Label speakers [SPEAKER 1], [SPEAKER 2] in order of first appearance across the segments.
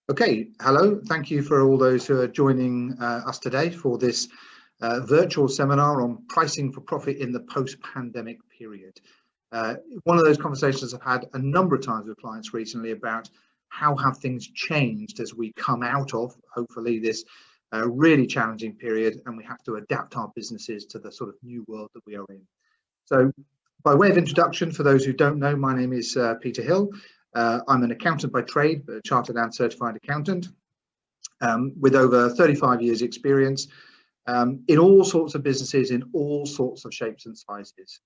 [SPEAKER 1] Okay, hello. Thank you for all those who are joining us today for this virtual seminar on pricing for profit in the post-pandemic period. One of those conversations I've had a number of times with clients recently about how have things changed as we come out of, hopefully, this really challenging period, and we have to adapt our businesses to the sort of new world that we are in. So, by way of introduction, for those who don't know, my name is Peter Hill. I'm an accountant by trade, a chartered and certified accountant with over 35 years experience in all sorts of businesses, in all sorts of shapes and sizes.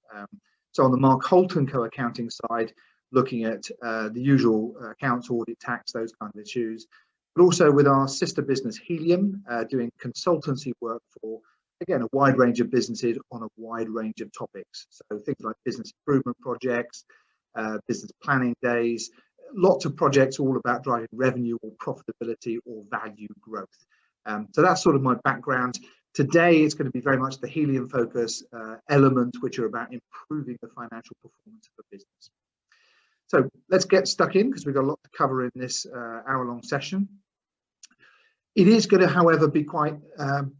[SPEAKER 1] So on the Mark Holton co-accounting side, looking at the usual accounts, audit, tax, those kind of issues, but also with our sister business Helium, doing consultancy work for, again, a wide range of businesses on a wide range of topics. So things like business improvement projects, business planning days, lots of projects all about driving revenue or profitability or value growth. So that's sort of my background. Today it's going to be very much the Helium focus elements, which are about improving the financial performance of a business. So let's get stuck in, because we've got a lot to cover in this hour-long session. It is going to, however, be quite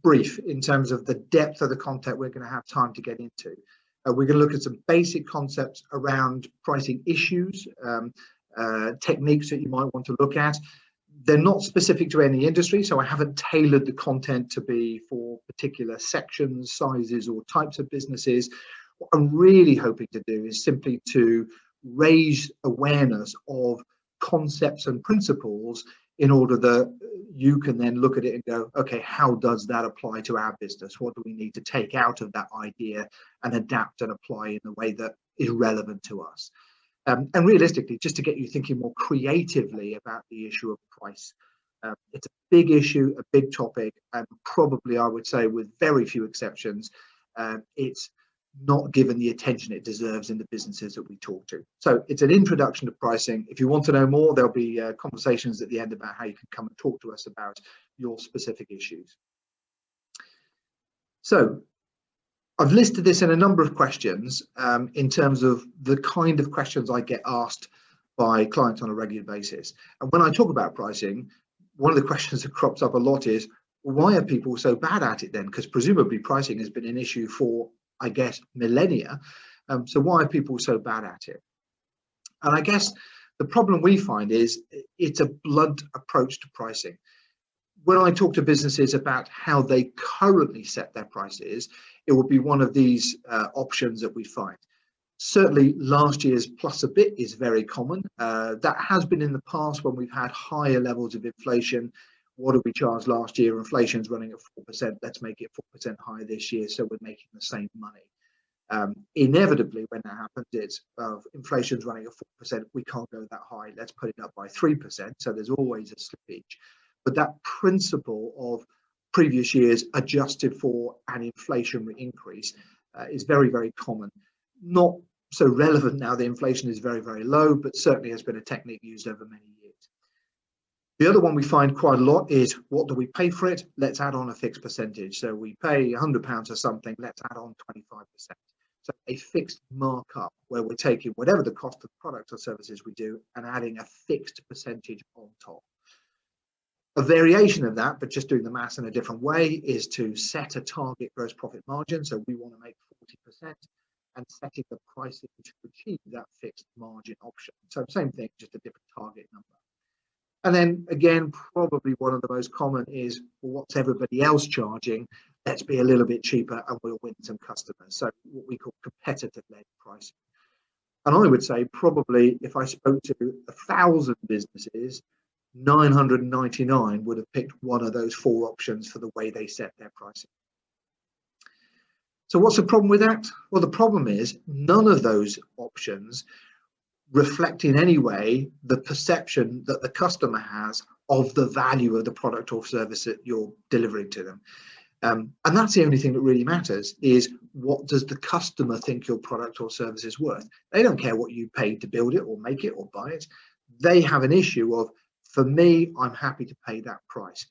[SPEAKER 1] brief in terms of the depth of the content we're going to have time to get into. We're going to look at some basic concepts around pricing issues, techniques that you might want to look at. They're not specific to any industry, so I haven't tailored the content to be for particular sections, sizes, or types of businesses. What I'm really hoping to do is simply to raise awareness of concepts and principles in order that you can then look at it and go, okay, how does that apply to our business? What do we need to take out of that idea and adapt and apply in a way that is relevant to us? And realistically, just to get you thinking more creatively about the issue of price. It's a big issue, a big topic, and probably, I would say, with very few exceptions, it's not given the attention it deserves in the businesses that we talk to. So it's an introduction to pricing. If you want to know more, there'll be conversations at the end about how you can come and talk to us about your specific issues. So I've listed this in a number of questions in terms of the kind of questions I get asked by clients on a regular basis. And when I talk about pricing, one of the questions that crops up a lot is, why are people so bad at it then? Because presumably pricing has been an issue for, I guess, millennia. So why are people so bad at it? And I guess the problem we find is it's a blunt approach to pricing. When I talk to businesses about how they currently set their prices, it will be one of these options that we find. Certainly last year's plus a bit is very common. That has been in the past when we've had higher levels of inflation. What did we charge last year? Inflation's running at 4%. Let's make it 4% higher this year, so we're making the same money. Inevitably, when that happens, it's inflation's running at 4%. We can't go that high. Let's put it up by 3%. So there's always a slippage. But that principle of previous years adjusted for an inflationary increase is very, very common. Not so relevant now. The inflation is very, very low, but certainly has been a technique used over many years. The other one we find quite a lot is, what do we pay for it? Let's add on a fixed percentage. So we pay £100 or something, let's add on 25%. So a fixed markup where we're taking whatever the cost of products or services we do and adding a fixed percentage on top. A variation of that, but just doing the maths in a different way, is to set a target gross profit margin. So we want to make 40% and setting the pricing to achieve that fixed margin option. So same thing, just a different target number. And then again, probably one of the most common is, well, what's everybody else charging? Let's be a little bit cheaper and we'll win some customers. So what we call competitive-led pricing. And I would say probably if I spoke to 1,000 businesses, 999 would have picked one of those four options for the way they set their pricing. So what's the problem with that? Well, the problem is none of those options reflect in any way the perception that the customer has of the value of the product or service that you're delivering to them. And that's the only thing that really matters, is what does the customer think your product or service is worth? They don't care what you paid to build it or make it or buy it. They have an issue of, for me, I'm happy to pay that price.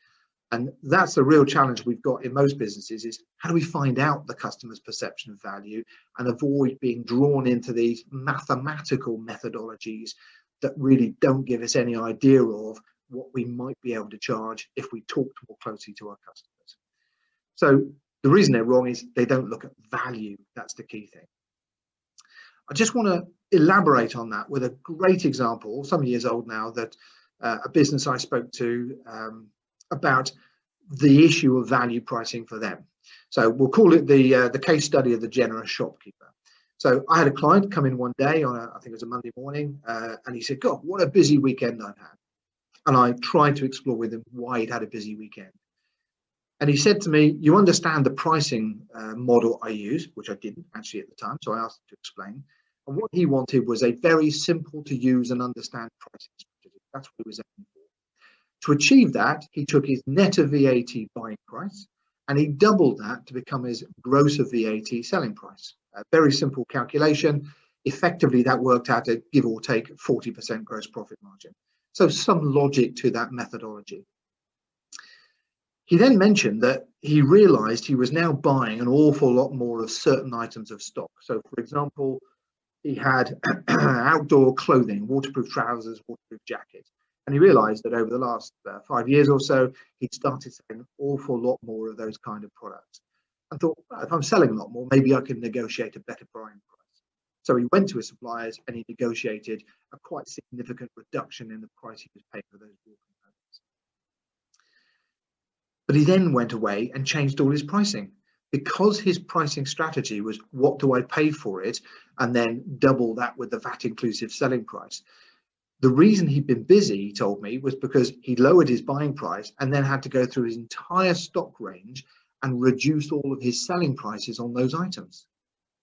[SPEAKER 1] And that's the real challenge we've got in most businesses, is how do we find out the customer's perception of value and avoid being drawn into these mathematical methodologies that really don't give us any idea of what we might be able to charge if we talked more closely to our customers. So the reason they're wrong is they don't look at value. That's the key thing. I just want to elaborate on that with a great example, some years old now, that a business I spoke to about the issue of value pricing for them. So we'll call it the case study of the generous shopkeeper. So I had a client come in one day on I think it was a Monday morning, and he said, "God, what a busy weekend I've had." And I tried to explore with him why he'd had a busy weekend. And he said to me, "You understand the pricing model I use," which I didn't actually at the time. So I asked him to explain. And what he wanted was a very simple to use and understand pricing strategy. That's what he was aiming for. To achieve that, he took his net of VAT buying price and he doubled that to become his gross of VAT selling price. A very simple calculation. Effectively, that worked out to give or take 40% gross profit margin. So some logic to that methodology. He then mentioned that he realized he was now buying an awful lot more of certain items of stock. So, for example, he had outdoor clothing, waterproof trousers, waterproof jackets. And he realized that over the last 5 years or so, he'd started selling an awful lot more of those kind of products. And thought, well, if I'm selling a lot more, maybe I can negotiate a better buying price. So he went to his suppliers and he negotiated a quite significant reduction in the price he was paying for those raw components. But he then went away and changed all his pricing. Because his pricing strategy was, what do I pay for it? And then double that with the VAT inclusive selling price. The reason he'd been busy, he told me, was because he lowered his buying price and then had to go through his entire stock range and reduce all of his selling prices on those items,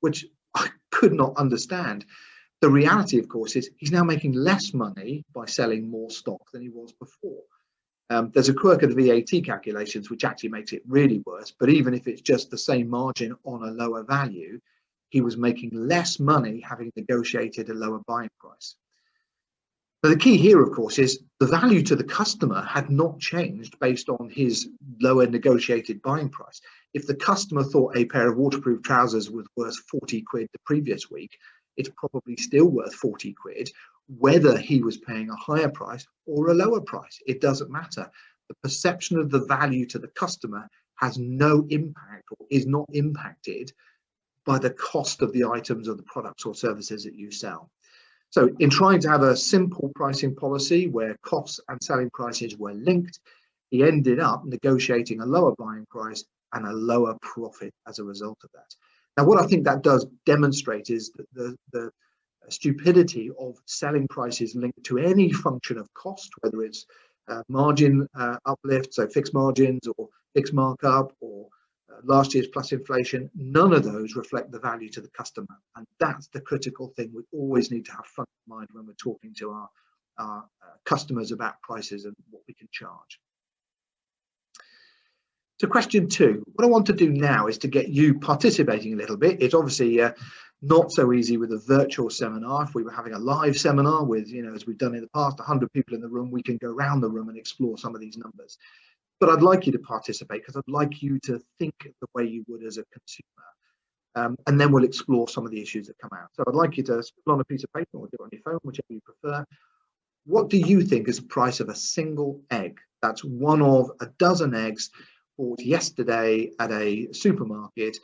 [SPEAKER 1] which I could not understand. The reality, of course, is he's now making less money by selling more stock than he was before. There's a quirk of the VAT calculations which actually makes it really worse, but even if it's just the same margin on a lower value, he was making less money having negotiated a lower buying price. But the key here, of course, is the value to the customer had not changed based on his lower negotiated buying price. If the customer thought a pair of waterproof trousers was worth 40 quid the previous week, it's probably still worth 40 quid, whether he was paying a higher price or a lower price. It doesn't matter. The perception of the value to the customer has no impact or is not impacted by the cost of the items or the products or services that you sell. So in trying to have a simple pricing policy where costs and selling prices were linked, he ended up negotiating a lower buying price and a lower profit as a result of that. Now, what I think that does demonstrate is that the stupidity of selling prices linked to any function of cost, whether it's margin uplift, so fixed margins or fixed markup or last year's plus inflation, none of those reflect the value to the customer. And that's the critical thing we always need to have front of mind when we're talking to our customers about prices and what we can charge. So question 2, what I want to do now is to get you participating a little bit. It's obviously not so easy with a virtual seminar. If we were having a live seminar with, as we've done in the past, 100 people in the room, we can go around the room and explore some of these numbers. But I'd like you to participate because I'd like you to think the way you would as a consumer. And then we'll explore some of the issues that come out. So I'd like you to scribble on a piece of paper or do it on your phone, whichever you prefer. What do you think is the price of a single egg? That's one of a dozen eggs bought yesterday at a supermarket,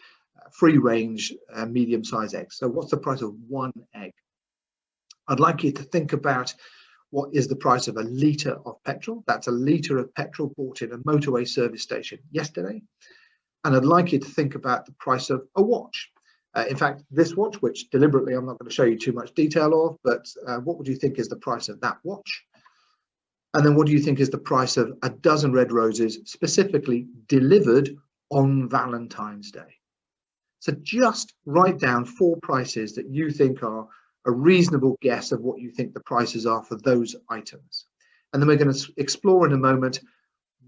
[SPEAKER 1] free range, medium-sized eggs. So what's the price of one egg? I'd like you to think about what is the price of a litre of petrol. That's a litre of petrol bought in a motorway service station yesterday. And I'd like you to think about the price of a watch. In fact, this watch, which deliberately I'm not going to show you too much detail of, but what would you think is the price of that watch? And then what do you think is the price of a dozen red roses specifically delivered on Valentine's Day? So just write down 4 prices that you think are a reasonable guess of what you think the prices are for those items. And then we're going to explore in a moment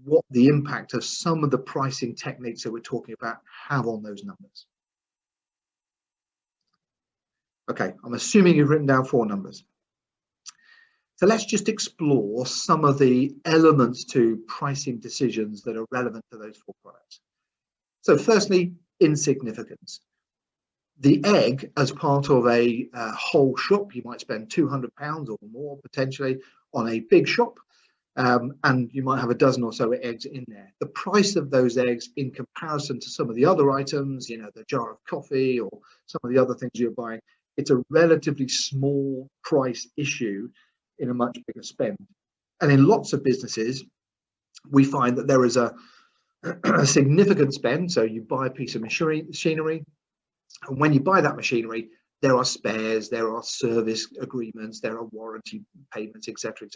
[SPEAKER 1] what the impact of some of the pricing techniques that we're talking about have on those numbers. Okay, I'm assuming you've written down 4 numbers. So let's just explore some of the elements to pricing decisions that are relevant to those 4 products. So firstly, insignificance. The egg, as part of a whole shop, you might spend £200 or more potentially on a big shop. and you might have a dozen or so eggs in there. The price of those eggs in comparison to some of the other items, you know, the jar of coffee or some of the other things you're buying, it's a relatively small price issue in a much bigger spend. And in lots of businesses, we find that there is a significant spend. So you buy a piece of machinery, and when you buy that machinery, there are spares, there are service agreements, there are warranty payments, etc.,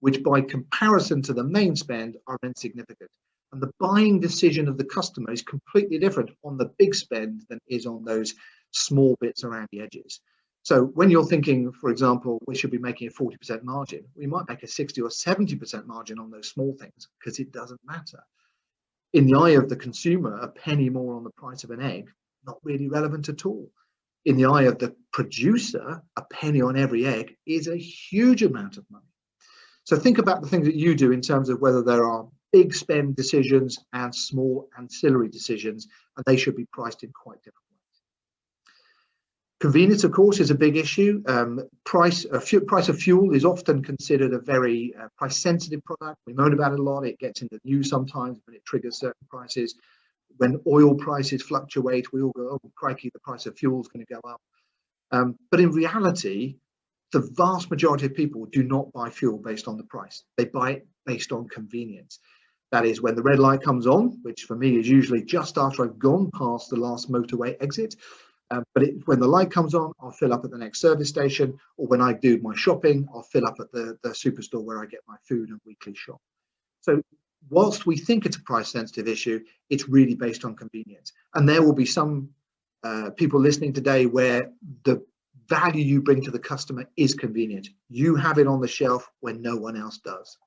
[SPEAKER 1] which by comparison to the main spend are insignificant. And the buying decision of the customer is completely different on the big spend than is on those small bits around the edges. So when you're thinking, for example, we should be making a 40% margin, we might make a 60 or 70% margin on those small things because it doesn't matter. In the eye of the consumer, a penny more on the price of an egg, not really relevant at all. In the eye of the producer, a penny on every egg is a huge amount of money. So think about the things that you do in terms of whether there are big spend decisions and small ancillary decisions, and they should be priced in quite different ways. Convenience, of course, is a big issue. Price of fuel is often considered a very price-sensitive product. We moan about it a lot. It gets in the news sometimes when it triggers certain prices. When oil prices fluctuate, we all go, oh, crikey, the price of fuel is going to go up. But in reality, the vast majority of people do not buy fuel based on the price. They buy it based on convenience. That is when the red light comes on, which for me is usually just after I've gone past the last motorway exit. When the light comes on, I'll fill up at the next service station, or when I do my shopping, I'll fill up at the superstore where I get my food and weekly shop. So whilst we think it's a price sensitive issue, it's really based on convenience. And there will be some people listening today where the value you bring to the customer is convenient. You have it on the shelf when no one else does.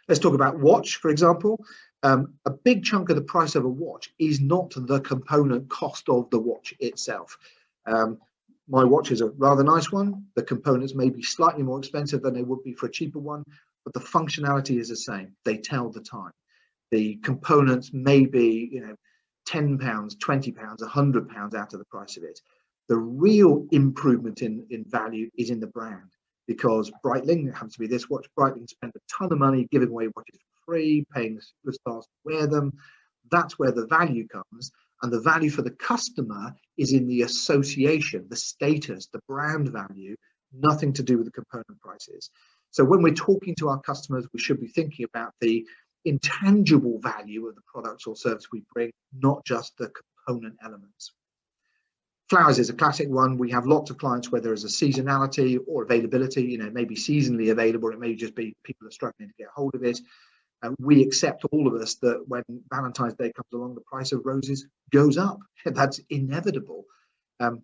[SPEAKER 1] Let's talk about watch, for example. A big chunk of the price of a watch is not the component cost of the watch itself. My watch is a rather nice one. The components may be slightly more expensive than they would be for a cheaper one, but the functionality is the same. They tell the time. The components may be, you know, £10, £20, £100 out of the price of it. The real improvement in value is in the brand, because Breitling, it happens to be this watch, Breitling spend a ton of money giving away watches for free, paying superstars to wear them. That's where the value comes. And the value for the customer is in the association, the status, the brand value, nothing to do with the component prices. So when we're talking to our customers, we should be thinking about the intangible value of the products or service we bring, not just the component elements. Flowers is a classic one. We have lots of clients where there is a seasonality or availability, you know, maybe seasonally available. It may just be people are struggling to get hold of it. We accept, all of us, that when Valentine's Day comes along, the price of roses goes up. That's inevitable.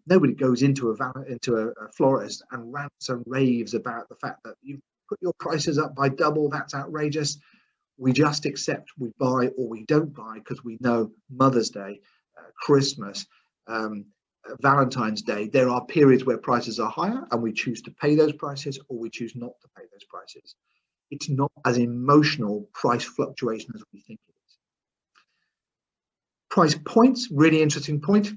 [SPEAKER 1] Nobody goes into a florist and rants and raves about the fact that you've put your prices up by double. That's outrageous. We just accept, we buy or we don't buy, because we know Mother's Day, Christmas, Valentine's Day, there are periods where prices are higher and we choose to pay those prices, or we choose not to pay those prices. It's not as emotional price fluctuation as we think it is. Price points, really interesting point.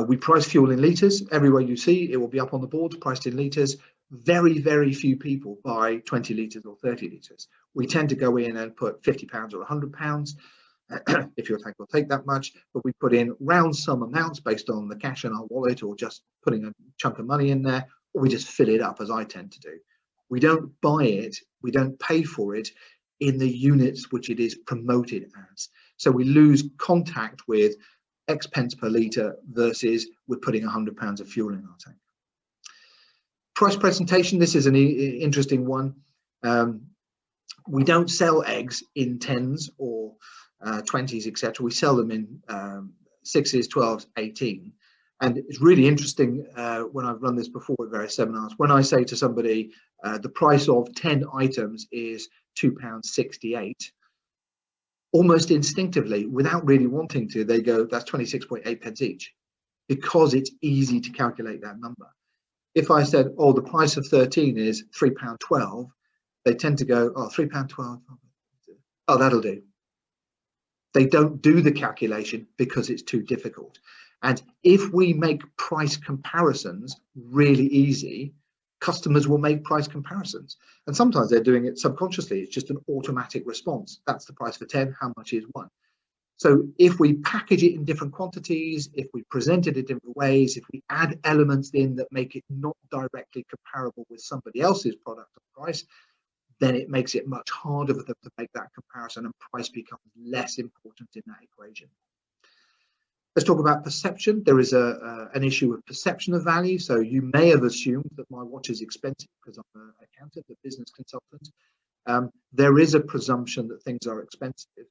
[SPEAKER 1] We price fuel in litres. Everywhere you see, it will be up on the board, priced in litres. Very, very few people buy 20 litres or 30 litres. We tend to go in and put £50 or £100. If your tank will take that much, but we put in round sum amounts based on the cash in our wallet, or just putting a chunk of money in there, or we just fill it up, as I tend to do. We don't buy it, we don't pay for it in the units which it is promoted as. So we lose contact with X pence per litre versus we're putting £100 of fuel in our tank. Price presentation, this is an interesting one. We don't sell eggs in 10s or 20s, etc. We sell them in 6s, 12s, 18. And it's really interesting when I've run this before at various seminars, when I say to somebody the price of 10 items is £2.68, almost instinctively, without really wanting to, they go, that's 26.8 pence each, because it's easy to calculate that number. If I said, oh, the price of 13 is £3.12, they tend to go, oh, £3.12, oh, that'll do. They don't do the calculation because it's too difficult. And if we make price comparisons really easy, Customers will make price comparisons, and sometimes they're doing it subconsciously. It's just an automatic response. That's the price for 10, how much is 1? So if we package it in different quantities, if we present it in different ways, if we add elements in that make it not directly comparable with somebody else's product or price, then it makes it much harder for them to make that comparison, and price becomes less important in that equation. Let's talk about perception. There is an issue of perception of value. So you may have assumed that my watch is expensive because I'm an accountant, a business consultant. There is a presumption that things are expensive,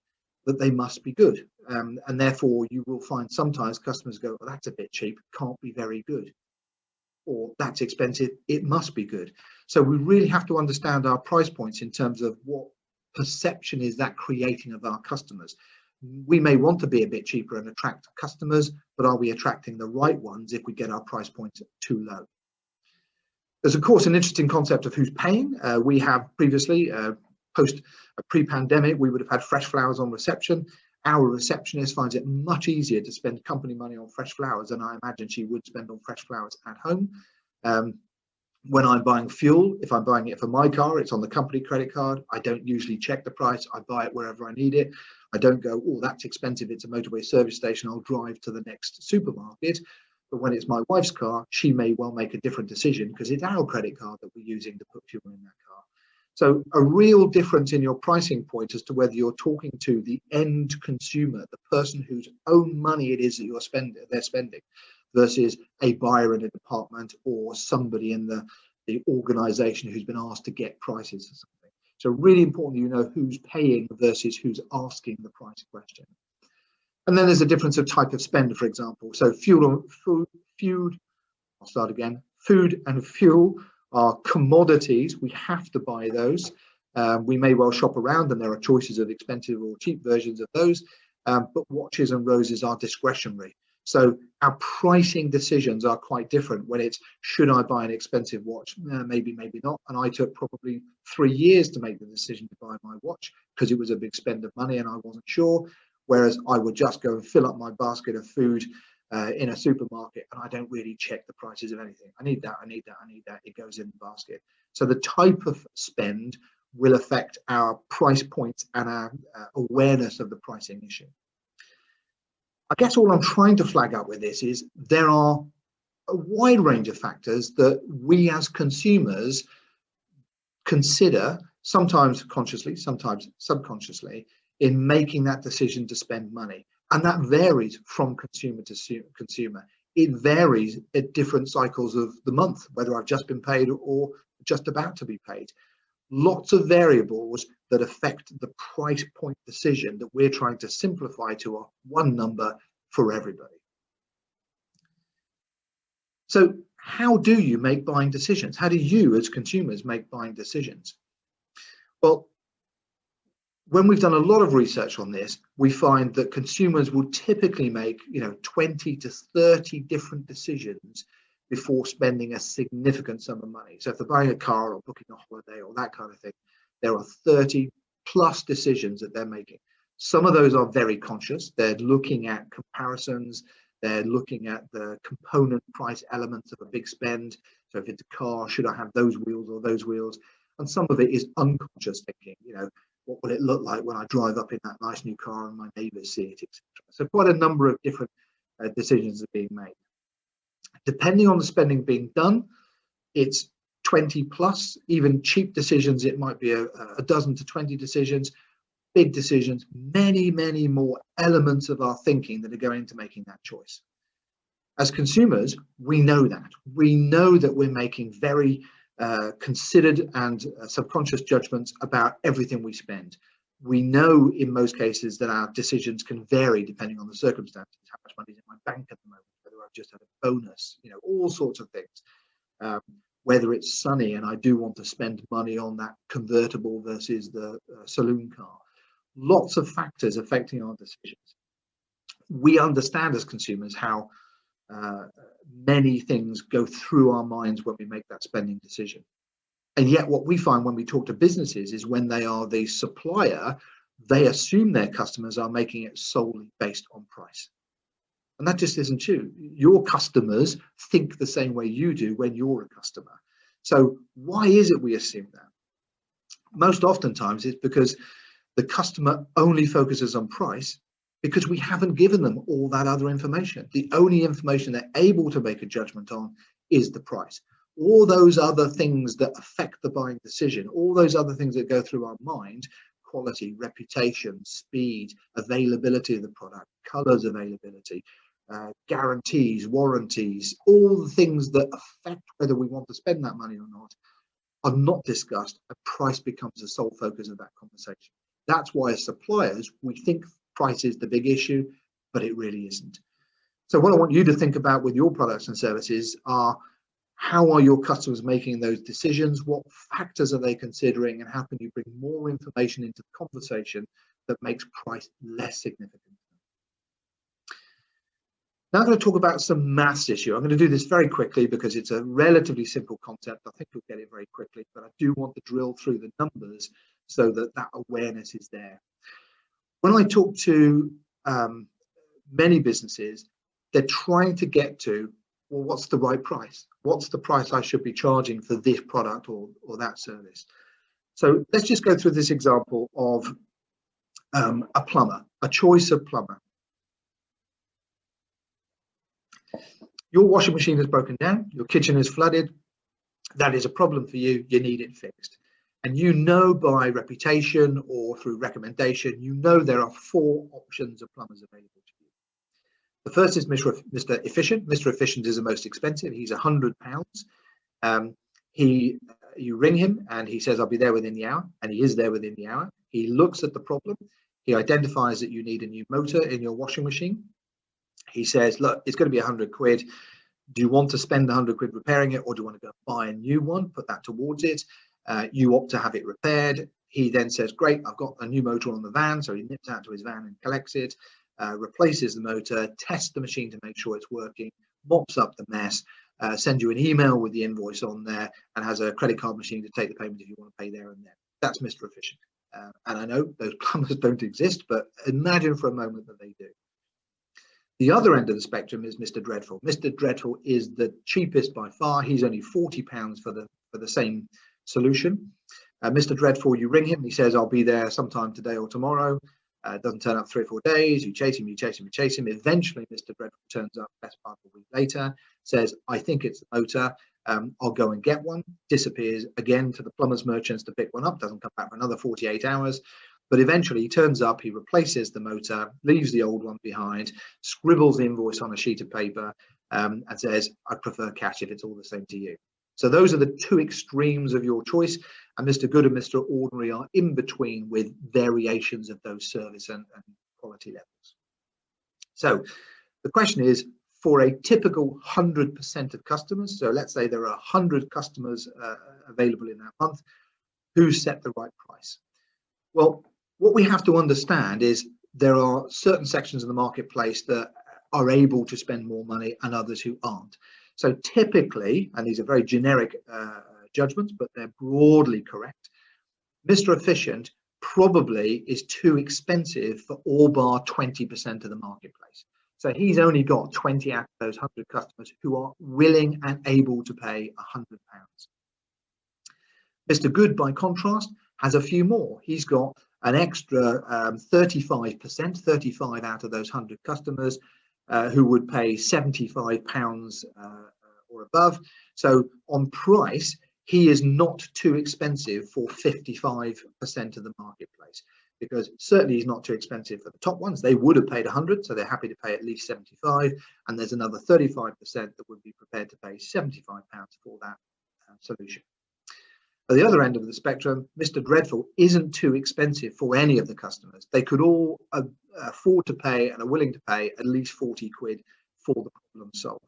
[SPEAKER 1] that they must be good. And therefore, you will find sometimes customers go, well, that's a bit cheap, can't be very good. Or that's expensive, it must be good. So we really have to understand our price points in terms of what perception is that creating of our customers. We may want to be a bit cheaper and attract customers, but are we attracting the right ones if we get our price points too low? There's, of course, an interesting concept of who's paying. We have previously, pre-pandemic, we would have had fresh flowers on reception. Our receptionist finds it much easier to spend company money on fresh flowers than I imagine she would spend on fresh flowers at home. When I'm buying fuel, if I'm buying it for my car, it's on the company credit card. I don't usually check the price. I buy it wherever I need it. I don't go, oh, that's expensive, it's a motorway service station, I'll drive to the next supermarket. But when it's my wife's car, she may well make a different decision because it's our credit card that we're using to put fuel in that car. So a real difference in your pricing point as to whether you're talking to the end consumer, the person whose own money it is that they're spending, versus a buyer in a department or somebody in the organization who's been asked to get prices or something. So really important you know who's paying versus who's asking the price question. And then there's a difference of type of spend, for example. So food and fuel are commodities. We have to buy those. We may well shop around and there are choices of expensive or cheap versions of those, but watches and roses are discretionary. So our pricing decisions are quite different when it's, should I buy an expensive watch? Maybe, maybe not. And I took probably 3 years to make the decision to buy my watch because it was a big spend of money and I wasn't sure. Whereas I would just go and fill up my basket of food in a supermarket and I don't really check the prices of anything. I need that, I need that, I need that. It goes in the basket. So the type of spend will affect our price points and our awareness of the pricing issue. I guess all I'm trying to flag up with this is there are a wide range of factors that we as consumers consider, sometimes consciously, sometimes subconsciously, in making that decision to spend money. And that varies from consumer to consumer. It varies at different cycles of the month, whether I've just been paid or just about to be paid. Lots of variables that affect the price point decision that we're trying to simplify to a one number for everybody. So how do you make buying decisions? How do you as consumers make buying decisions? Well, when we've done a lot of research on this, we find that consumers will typically make 20 to 30 different decisions before spending a significant sum of money. So if they're buying a car or booking a holiday or that kind of thing, there are 30 plus decisions that they're making. Some of those are very conscious. They're looking at comparisons. They're looking at the component price elements of a big spend. So if it's a car, should I have those wheels or those wheels? And some of it is unconscious thinking, what will it look like when I drive up in that nice new car and my neighbours see it, etc. So quite a number of different decisions are being made. Depending on the spending being done, it's 20 plus, even cheap decisions, it might be a dozen to 20 decisions, big decisions, many, many more elements of our thinking that are going into making that choice. As consumers, we know that. We know that we're making very considered and subconscious judgments about everything we spend. We know in most cases that our decisions can vary depending on the circumstances, how much money is in my bank at the moment, whether I've just had a bonus, all sorts of things. Whether it's sunny and I do want to spend money on that convertible versus the saloon car. Lots of factors affecting our decisions. We understand as consumers how many things go through our minds when we make that spending decision. And yet what we find when we talk to businesses is when they are the supplier, they assume their customers are making it solely based on price. And that just isn't true. Your customers think the same way you do when you're a customer. So why is it we assume that? Most oftentimes it's because the customer only focuses on price because we haven't given them all that other information. The only information they're able to make a judgment on is the price. All those other things that affect the buying decision, all those other things that go through our mind, quality, reputation, speed, availability of the product, colors availability, guarantees, warranties, all the things that affect whether we want to spend that money or not, are not discussed, and price becomes the sole focus of that conversation. That's why as suppliers, we think price is the big issue, but it really isn't. So what I want you to think about with your products and services are, how are your customers making those decisions? What factors are they considering? And how can you bring more information into the conversation that makes price less significant? Now I'm going to talk about some maths issue. I'm going to do this very quickly because it's a relatively simple concept. I think you'll get it very quickly, but I do want to drill through the numbers so that that awareness is there. When I talk to many businesses, they're trying to get to, well, what's the right price? What's the price I should be charging for this product or that service? So let's just go through this example of a plumber, a choice of plumber. Your washing machine is broken down, your kitchen is flooded, that is a problem for you, you need it fixed. And you know by reputation or through recommendation, you know there are 4 options of plumbers available to you. The first is Mr. Efficient. Mr. Efficient is the most expensive, he's £100. You ring him and he says, I'll be there within the hour, and he is there within the hour. He looks at the problem, he identifies that you need a new motor in your washing machine. He says, look, it's going to be £100. Do you want to spend £100 repairing it, or do you want to go buy a new one, put that towards it? You opt to have it repaired. He then says, great, I've got a new motor on the van. So he nips out to his van and collects it, replaces the motor, tests the machine to make sure it's working, mops up the mess, sends you an email with the invoice on there, and has a credit card machine to take the payment if you want to pay there and then. That's Mr. Efficient. And I know those plumbers don't exist, but imagine for a moment that they do. The other end of the spectrum is Mr. Dreadful. Mr. Dreadful is the cheapest by far. He's only £40 for the same solution. Mr. Dreadful, you ring him, he says, I'll be there sometime today or tomorrow. Doesn't turn up 3 or 4 days. You chase him, you chase him, you chase him. Eventually, Mr. Dreadful turns up best part of a week later, says, I think it's the motor. I'll go and get one. Disappears again to the plumber's merchants to pick one up. Doesn't come back for another 48 hours. But eventually he turns up, he replaces the motor, leaves the old one behind, scribbles the invoice on a sheet of paper, and says, I prefer cash if it's all the same to you. So those are the 2 extremes of your choice, and Mr. Good and Mr. Ordinary are in between with variations of those service and quality levels. So the question is, for a typical 100% of customers, so let's say there are 100 customers available in that month, who set the right price? Well, what we have to understand is there are certain sections of the marketplace that are able to spend more money and others who aren't. So typically, and these are very generic judgments, but they're broadly correct, Mr. Efficient probably is too expensive for all bar 20% of the marketplace. So he's only got 20 out of those 100 customers who are willing and able to pay £100. Mr. Good, by contrast, has a few more. He's got an extra 35%, 35 out of those 100 customers who would pay £75 or above. So on price, he is not too expensive for 55% of the marketplace, because certainly he's not too expensive for the top ones. They would have paid 100, so they're happy to pay at least 75, and there's another 35% that would be prepared to pay £75 for that solution. At the other end of the spectrum, Mr. Dreadful isn't too expensive for any of the customers. They could all afford to pay and are willing to pay at least £40 for the problem solved.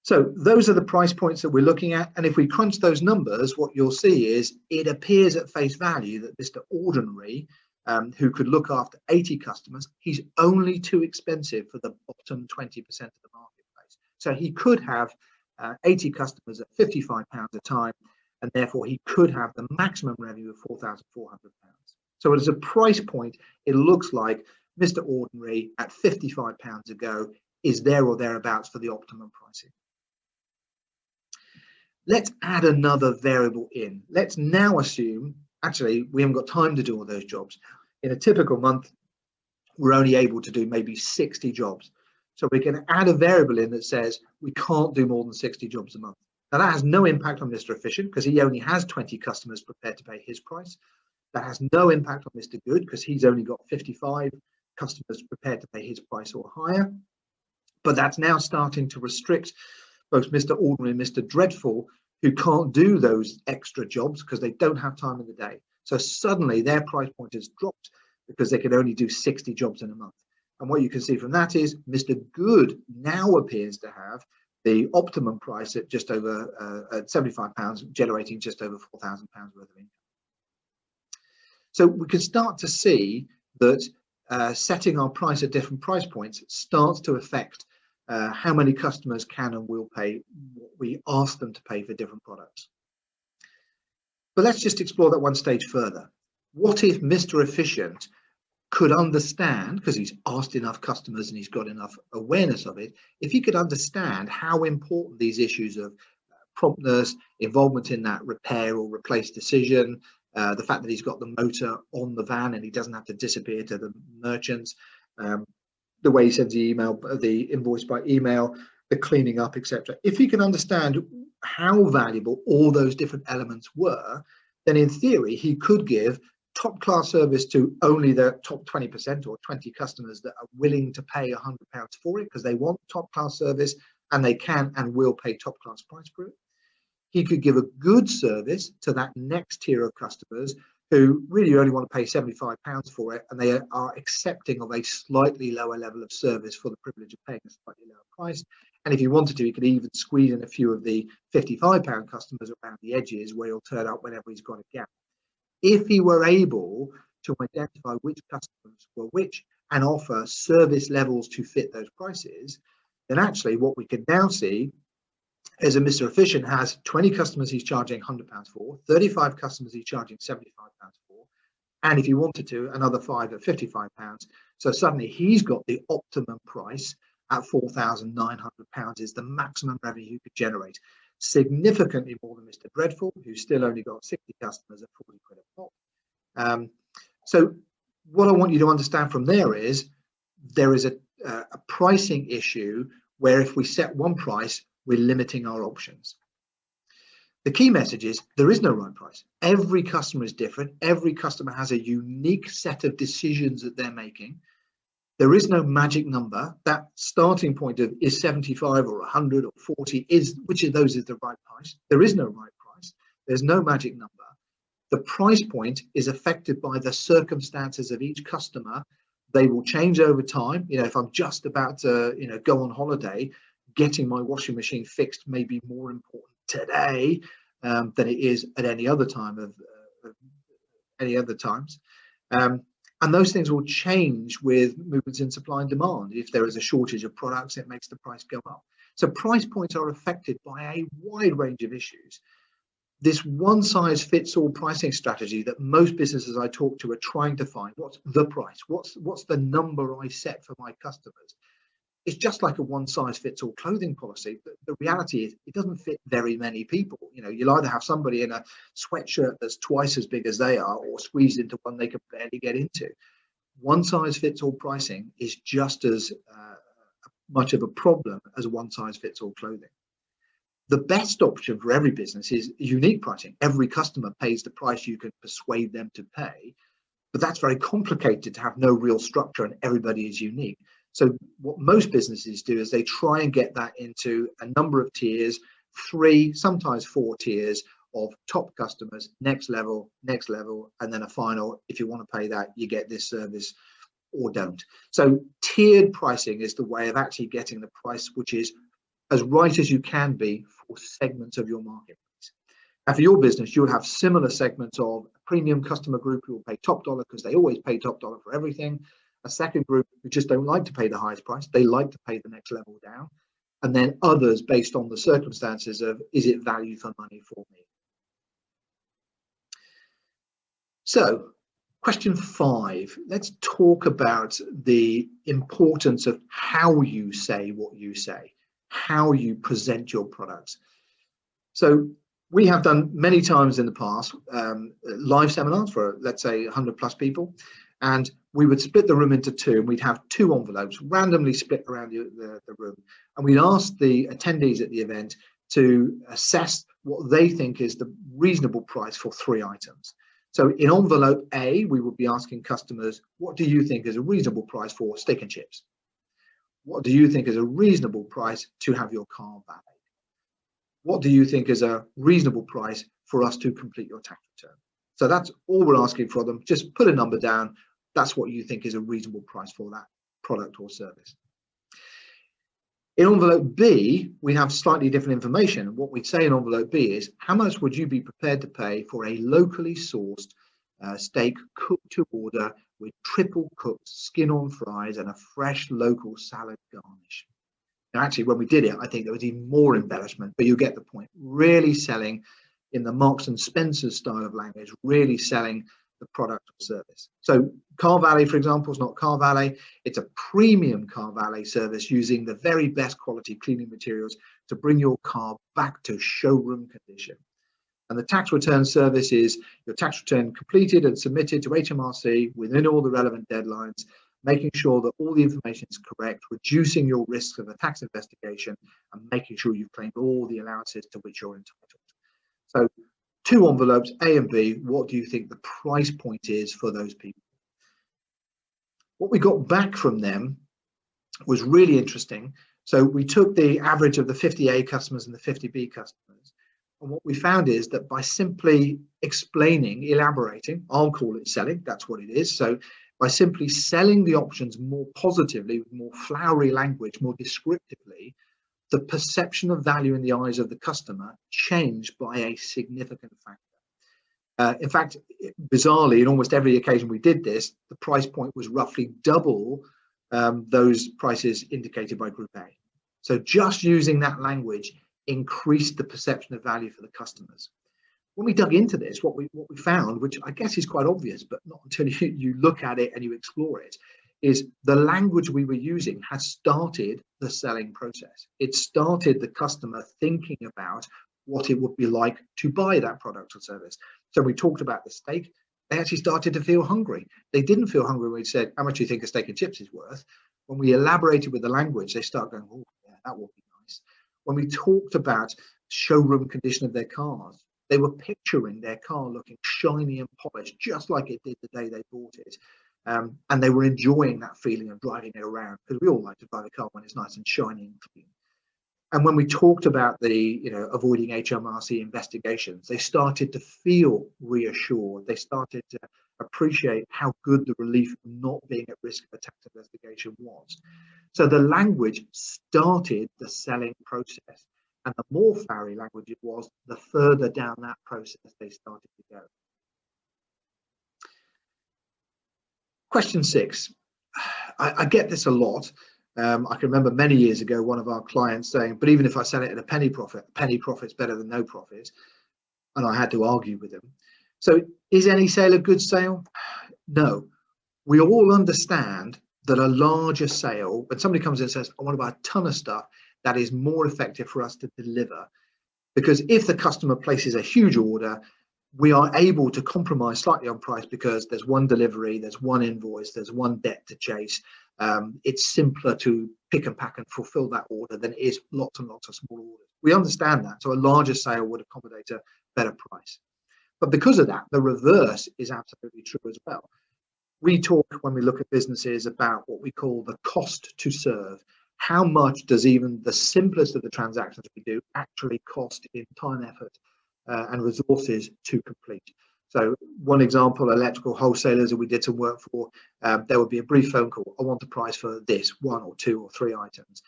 [SPEAKER 1] So those are the price points that we're looking at. And if we crunch those numbers, what you'll see is it appears at face value that Mr. Ordinary, who could look after 80 customers, he's only too expensive for the bottom 20% of the marketplace. So he could have 80 customers at £55 a time, and therefore he could have the maximum revenue of £4,400. So as a price point, it looks like Mr. Ordinary at £55 a go is there or thereabouts for the optimum pricing. let's add another variable in. Let's now assume, actually, we haven't got time to do all those jobs. In a typical month, we're only able to do maybe 60 jobs. So we can add a variable in that says we can't do more than 60 jobs a month. Now that has no impact on Mr. Efficient because he only has 20 customers prepared to pay his price. That has no impact on Mr. Good because he's only got 55 customers prepared to pay his price or higher. But that's now starting to restrict both Mr. Ordinary and Mr. Dreadful, who can't do those extra jobs because they don't have time in the day. So suddenly their price point has dropped because they can only do 60 jobs in a month. And what you can see from that is Mr. Good now appears to have the optimum price at just over at £75, generating just over £4,000 worth of income. So we can start to see that setting our price at different price points starts to affect how many customers can and will pay what we ask them to pay for different products. But let's just explore that one stage further. What if Mr. Efficient could understand, because he's asked enough customers and he's got enough awareness of it, if he could understand how important these issues of promptness, involvement in that repair or replace decision, the fact that he's got the motor on the van and he doesn't have to disappear to the merchants, the way he sends the email, the invoice by email, the cleaning up, etc. If he can understand how valuable all those different elements were, then in theory he could give top class service to only the top 20% or 20 customers that are willing to pay £100 for it because they want top class service and they can and will pay top class price for it. He could give a good service to that next tier of customers who really only want to pay £75 for it and they are accepting of a slightly lower level of service for the privilege of paying a slightly lower price. And if he wanted to, he could even squeeze in a few of the £55 customers around the edges where he'll turn up whenever he's got a gap. If he were able to identify which customers were which and offer service levels to fit those prices, then actually what we can now see is that Mr. Efficient has 20 customers he's charging £100 for, 35 customers he's charging £75 for, and if he wanted to, another 5 at £55. So suddenly he's got the optimum price at £4,900 is the maximum revenue he could generate. Significantly more than Mr. Dreadful, who's still only got 60 customers at 40 quid a pop. So what I want you to understand from there is a pricing issue where if we set one price, we're limiting our options. The key message is there is no right price. Every customer is different. Every customer has a unique set of decisions that they're making. There is no magic number. That starting point of is 75 or 100 or 40 is which of those is the right price. There is no right price. There's no magic number. The price point is affected by the circumstances of each customer. They will change over time. If I'm just about to, go on holiday, getting my washing machine fixed may be more important today than it is at any other time of any other times. And those things will change with movements in supply and demand. If there is a shortage of products, it makes the price go up. So price points are affected by a wide range of issues. This one-size-fits-all pricing strategy that most businesses I talk to are trying to find, what's the price? What's the number I set for my customers? It's just like a one-size-fits-all clothing policy. The reality is it doesn't fit very many people. You'll either have somebody in a sweatshirt that's twice as big as they are or squeezed into one they can barely get into. One-size-fits-all pricing is just as much of a problem as one-size-fits-all clothing. The best option for every business is unique pricing. Every customer pays the price you can persuade them to pay, but that's very complicated to have no real structure and everybody is unique. So what most businesses do is they try and get that into a number of tiers, 3, sometimes 4 tiers of top customers, next level, and then a final, if you want to pay that, you get this service or don't. So tiered pricing is the way of actually getting the price, which is as right as you can be for segments of your marketplace. And for your business, you'll have similar segments of a premium customer group who will pay top dollar because they always pay top dollar for everything. A second group who just don't like to pay the highest price. They like to pay the next level down. And then others based on the circumstances of, is it value for money for me? So question 5, let's talk about the importance of how you say what you say, how you present your products. So we have done many times in the past live seminars for, let's say, 100 plus people, and we would split the room into two, and we'd have two envelopes randomly split around the room, and we'd ask the attendees at the event to assess what they think is the reasonable price for three items. So in envelope A, we would be asking customers, what do you think is a reasonable price for steak and chips? What do you think is a reasonable price to have your car valeted? What do you think is a reasonable price for us to complete your tax return? So that's all we're asking for them. Just put a number down. That's what you think is a reasonable price for that product or service. In envelope B, we have slightly different information. What we'd say in envelope B is, how much would you be prepared to pay for a locally sourced steak cooked to order with triple cooked skin on fries and a fresh local salad garnish? Now, actually, when we did it, I think there was even more embellishment, but you get the point. Really selling in the Marks and Spencer style of language, really selling the product or service. So Car Valet, for example, is not Car Valet. It's a premium Car Valet service using the very best quality cleaning materials to bring your car back to showroom condition. And the tax return service is your tax return completed and submitted to HMRC within all the relevant deadlines, making sure that all the information is correct, reducing your risk of a tax investigation, and making sure you've claimed all the allowances to which you're entitled. So two envelopes, A and B, what do you think the price point is for those people? What we got back from them was really interesting. So we took the average of the 50A customers and the 50B customers. And what we found is that by simply explaining, elaborating, I'll call it selling, that's what it is. So by simply selling the options more positively, with more flowery language, more descriptively, the perception of value in the eyes of the customer changed by a significant factor. In fact, bizarrely, in almost every occasion we did this, the price point was roughly double those prices indicated by Group A. So just using that language increased the perception of value for the customers. When we dug into this, what we found, which I guess is quite obvious, but not until you look at it and you explore it, is the language we were using has started the selling process. It started the customer thinking about what it would be like to buy that product or service. So we talked about the steak. They actually started to feel hungry. They didn't feel hungry when we said, how much do you think a steak and chips is worth? When we elaborated with the language, they start going, oh, yeah, that would be nice. When we talked about showroom condition of their cars, they were picturing their car looking shiny and polished, just like it did the day they bought it. And they were enjoying that feeling of driving it around, because we all like to drive a car when it's nice and shiny and clean. And when we talked about the, avoiding HMRC investigations, they started to feel reassured. They started to appreciate how good the relief of not being at risk of a tax investigation was. So the language started the selling process. And the more flowery language it was, the further down that process they started to go. Question 6. I get this a lot. I can remember many years ago, one of our clients saying, but even if I sell it at a penny profit's better than no profit. And I had to argue with him. So is any sale a good sale? No. We all understand that a larger sale, when somebody comes in and says, I want to buy a ton of stuff, that is more effective for us to deliver. Because if the customer places a huge order, we are able to compromise slightly on price because there's one delivery, there's one invoice, there's one debt to chase. It's simpler to pick and pack and fulfill that order than it is lots and lots of small orders. We understand that. So a larger sale would accommodate a better price. But because of that, the reverse is absolutely true as well. We talk, when we look at businesses, about what we call the cost to serve. How much does even the simplest of the transactions we do actually cost in time, effort, and resources to complete? So one example, electrical wholesalers that we did some work for, there would be a brief phone call. I want a price for this, 1 or 2 or 3 items.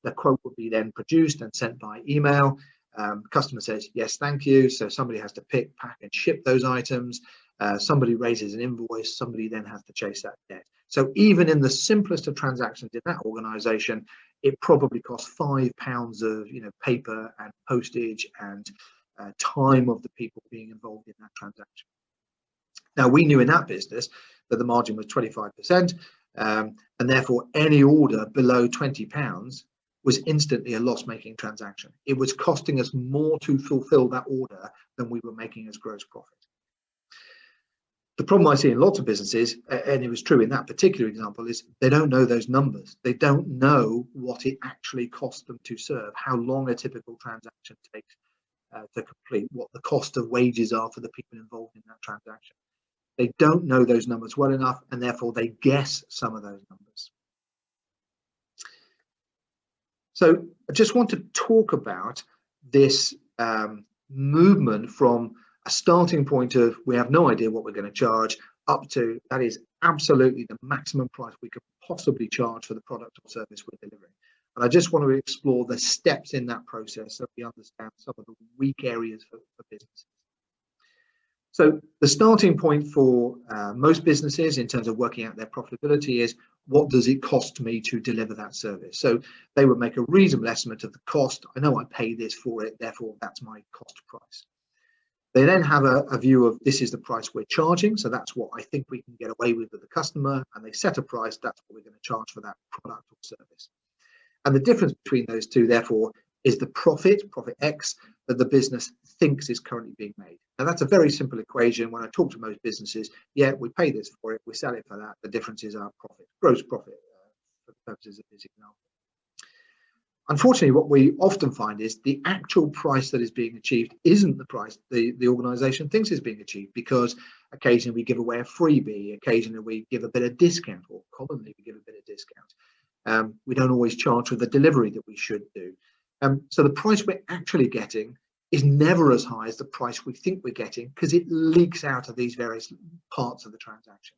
[SPEAKER 1] The quote would be then produced and sent by email. Customer says, yes, thank you. So somebody has to pick, pack and ship those items. Somebody raises an invoice. Somebody then has to chase that debt. So even in the simplest of transactions in that organization, it probably costs £5 of paper and postage and time of the people being involved in that transaction. Now, we knew in that business that the margin was 25%, and therefore any order below £20 was instantly a loss-making transaction. It was costing us more to fulfill that order than we were making as gross profit. The problem I see in lots of businesses, and it was true in that particular example, is they don't know those numbers. They don't know what it actually costs them to serve, how long a typical transaction takes to complete, what the cost of wages are for the people involved in that transaction. They don't know those numbers well enough, and therefore they guess some of those numbers. So I just want to talk about this movement from a starting point of we have no idea what we're going to charge up to that is absolutely the maximum price we could possibly charge for the product or service we're delivering. And I just want to explore the steps in that process so we understand some of the weak areas for businesses. So the starting point for most businesses in terms of working out their profitability is, what does it cost me to deliver that service? So they would make a reasonable estimate of the cost. I know I pay this for it, therefore that's my cost price. They then have a view of, this is the price we're charging, so that's what I think we can get away with the customer, and they set a price, that's what we're going to charge for that product or service. And the difference between those two, therefore, is the profit X, that the business thinks is currently being made. Now, that's a very simple equation. When I talk to most businesses, yeah, we pay this for it, we sell it for that. The difference is our profit, gross profit, for the purposes of this example. Unfortunately, what we often find is the actual price that is being achieved isn't the price the organization thinks is being achieved, because occasionally we give away a freebie, occasionally we give a bit of discount, or commonly we give a bit of discount. We don't always charge for the delivery that we should do. So the price we're actually getting is never as high as the price we think we're getting, because it leaks out of these various parts of the transaction.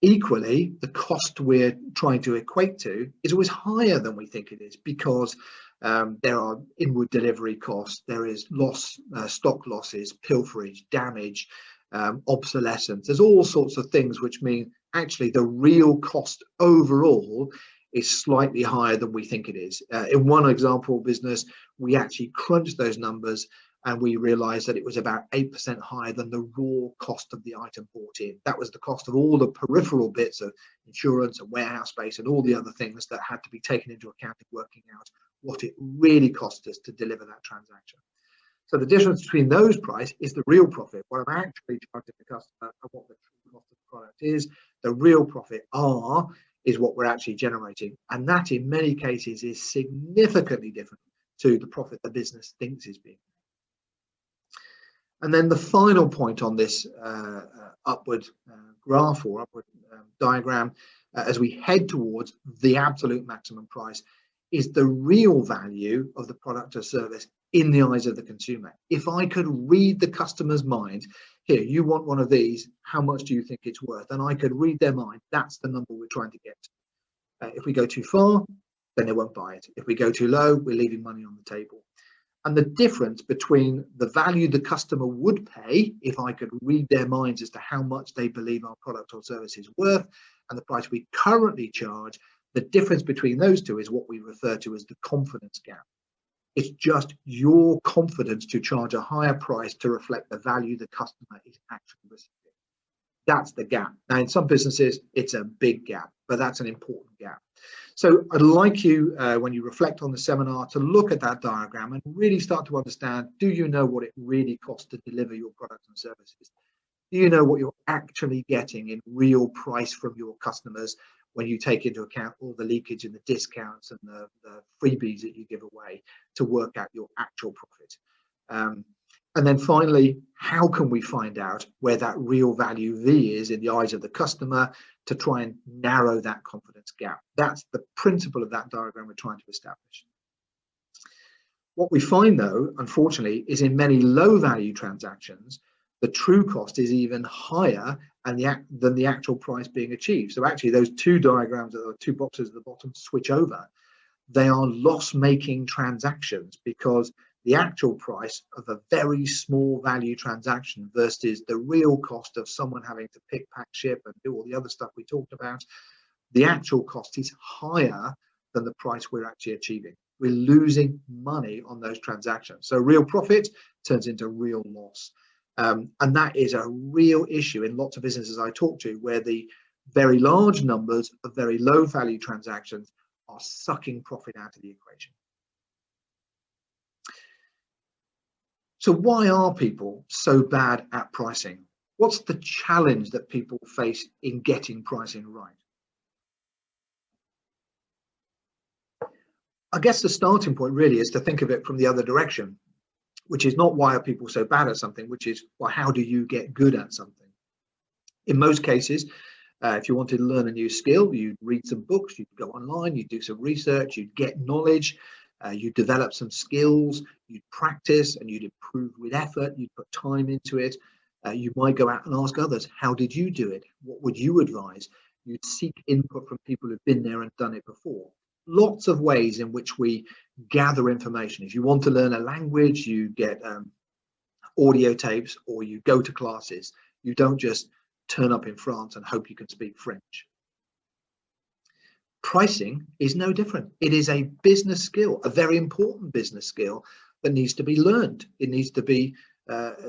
[SPEAKER 1] Equally, the cost we're trying to equate to is always higher than we think it is, because there are inward delivery costs, there is stock losses, pilferage, damage, obsolescence. There's all sorts of things which mean actually the real cost overall is slightly higher than we think it is. In one example business, we actually crunched those numbers and we realized that it was about 8% higher than the raw cost of the item bought in. That was the cost of all the peripheral bits of insurance and warehouse space and all the other things that had to be taken into account in working out what it really cost us to deliver that transaction. So the difference between those price is the real profit, what I'm actually charging the customer, and what the true cost of the product is. The real profit is what we're actually generating. And that in many cases is significantly different to the profit the business thinks is being. And then the final point on this upward graph or upward diagram, as we head towards the absolute maximum price, is the real value of the product or service in the eyes of the consumer. If I could read the customer's mind, here, you want one of these, how much do you think it's worth? And I could read their mind, that's the number we're trying to get to. If we go too far, then they won't buy it. If we go too low, we're leaving money on the table. And the difference between the value the customer would pay if I could read their minds as to how much they believe our product or service is worth, and the price we currently charge, the difference between those two is what we refer to as the confidence gap. It's just your confidence to charge a higher price to reflect the value the customer is actually receiving. That's the gap. Now, in some businesses, it's a big gap, but that's an important gap. So I'd like you, when you reflect on the seminar, to look at that diagram and really start to understand, do you know what it really costs to deliver your products and services? Do you know what you're actually getting in real price from your customers when you take into account all the leakage and the discounts and the freebies that you give away to work out your actual profit? And then finally, how can we find out where that real value V is in the eyes of the customer to try and narrow that confidence gap? That's the principle of that diagram we're trying to establish. What we find, though, unfortunately, is in many low value transactions, the true cost is even higher than the actual price being achieved. So actually those two diagrams, or two boxes at the bottom, switch over. They are loss-making transactions because the actual price of a very small value transaction versus the real cost of someone having to pick, pack, ship and do all the other stuff we talked about, the actual cost is higher than the price we're actually achieving. We're losing money on those transactions. So real profit turns into real loss. And that is a real issue in lots of businesses I talk to, where the very large numbers of very low value transactions are sucking profit out of the equation. So why are people so bad at pricing? What's the challenge that people face in getting pricing right? I guess the starting point really is to think of it from the other direction, which is not why are people so bad at something, which is, well, how do you get good at something? In most cases, if you wanted to learn a new skill, you'd read some books, you'd go online, you'd do some research, you'd get knowledge, you'd develop some skills, you'd practice, and you'd improve with effort, you'd put time into it. You might go out and ask others, how did you do it? What would you advise? You'd seek input from people who've been there and done it before. Lots of ways in which we gather information. If you want to learn a language, you get audio tapes, or you go to classes. You don't just turn up in France and hope you can speak French. Pricing is no different. It is a business skill, a very important business skill that needs to be learned. It needs to be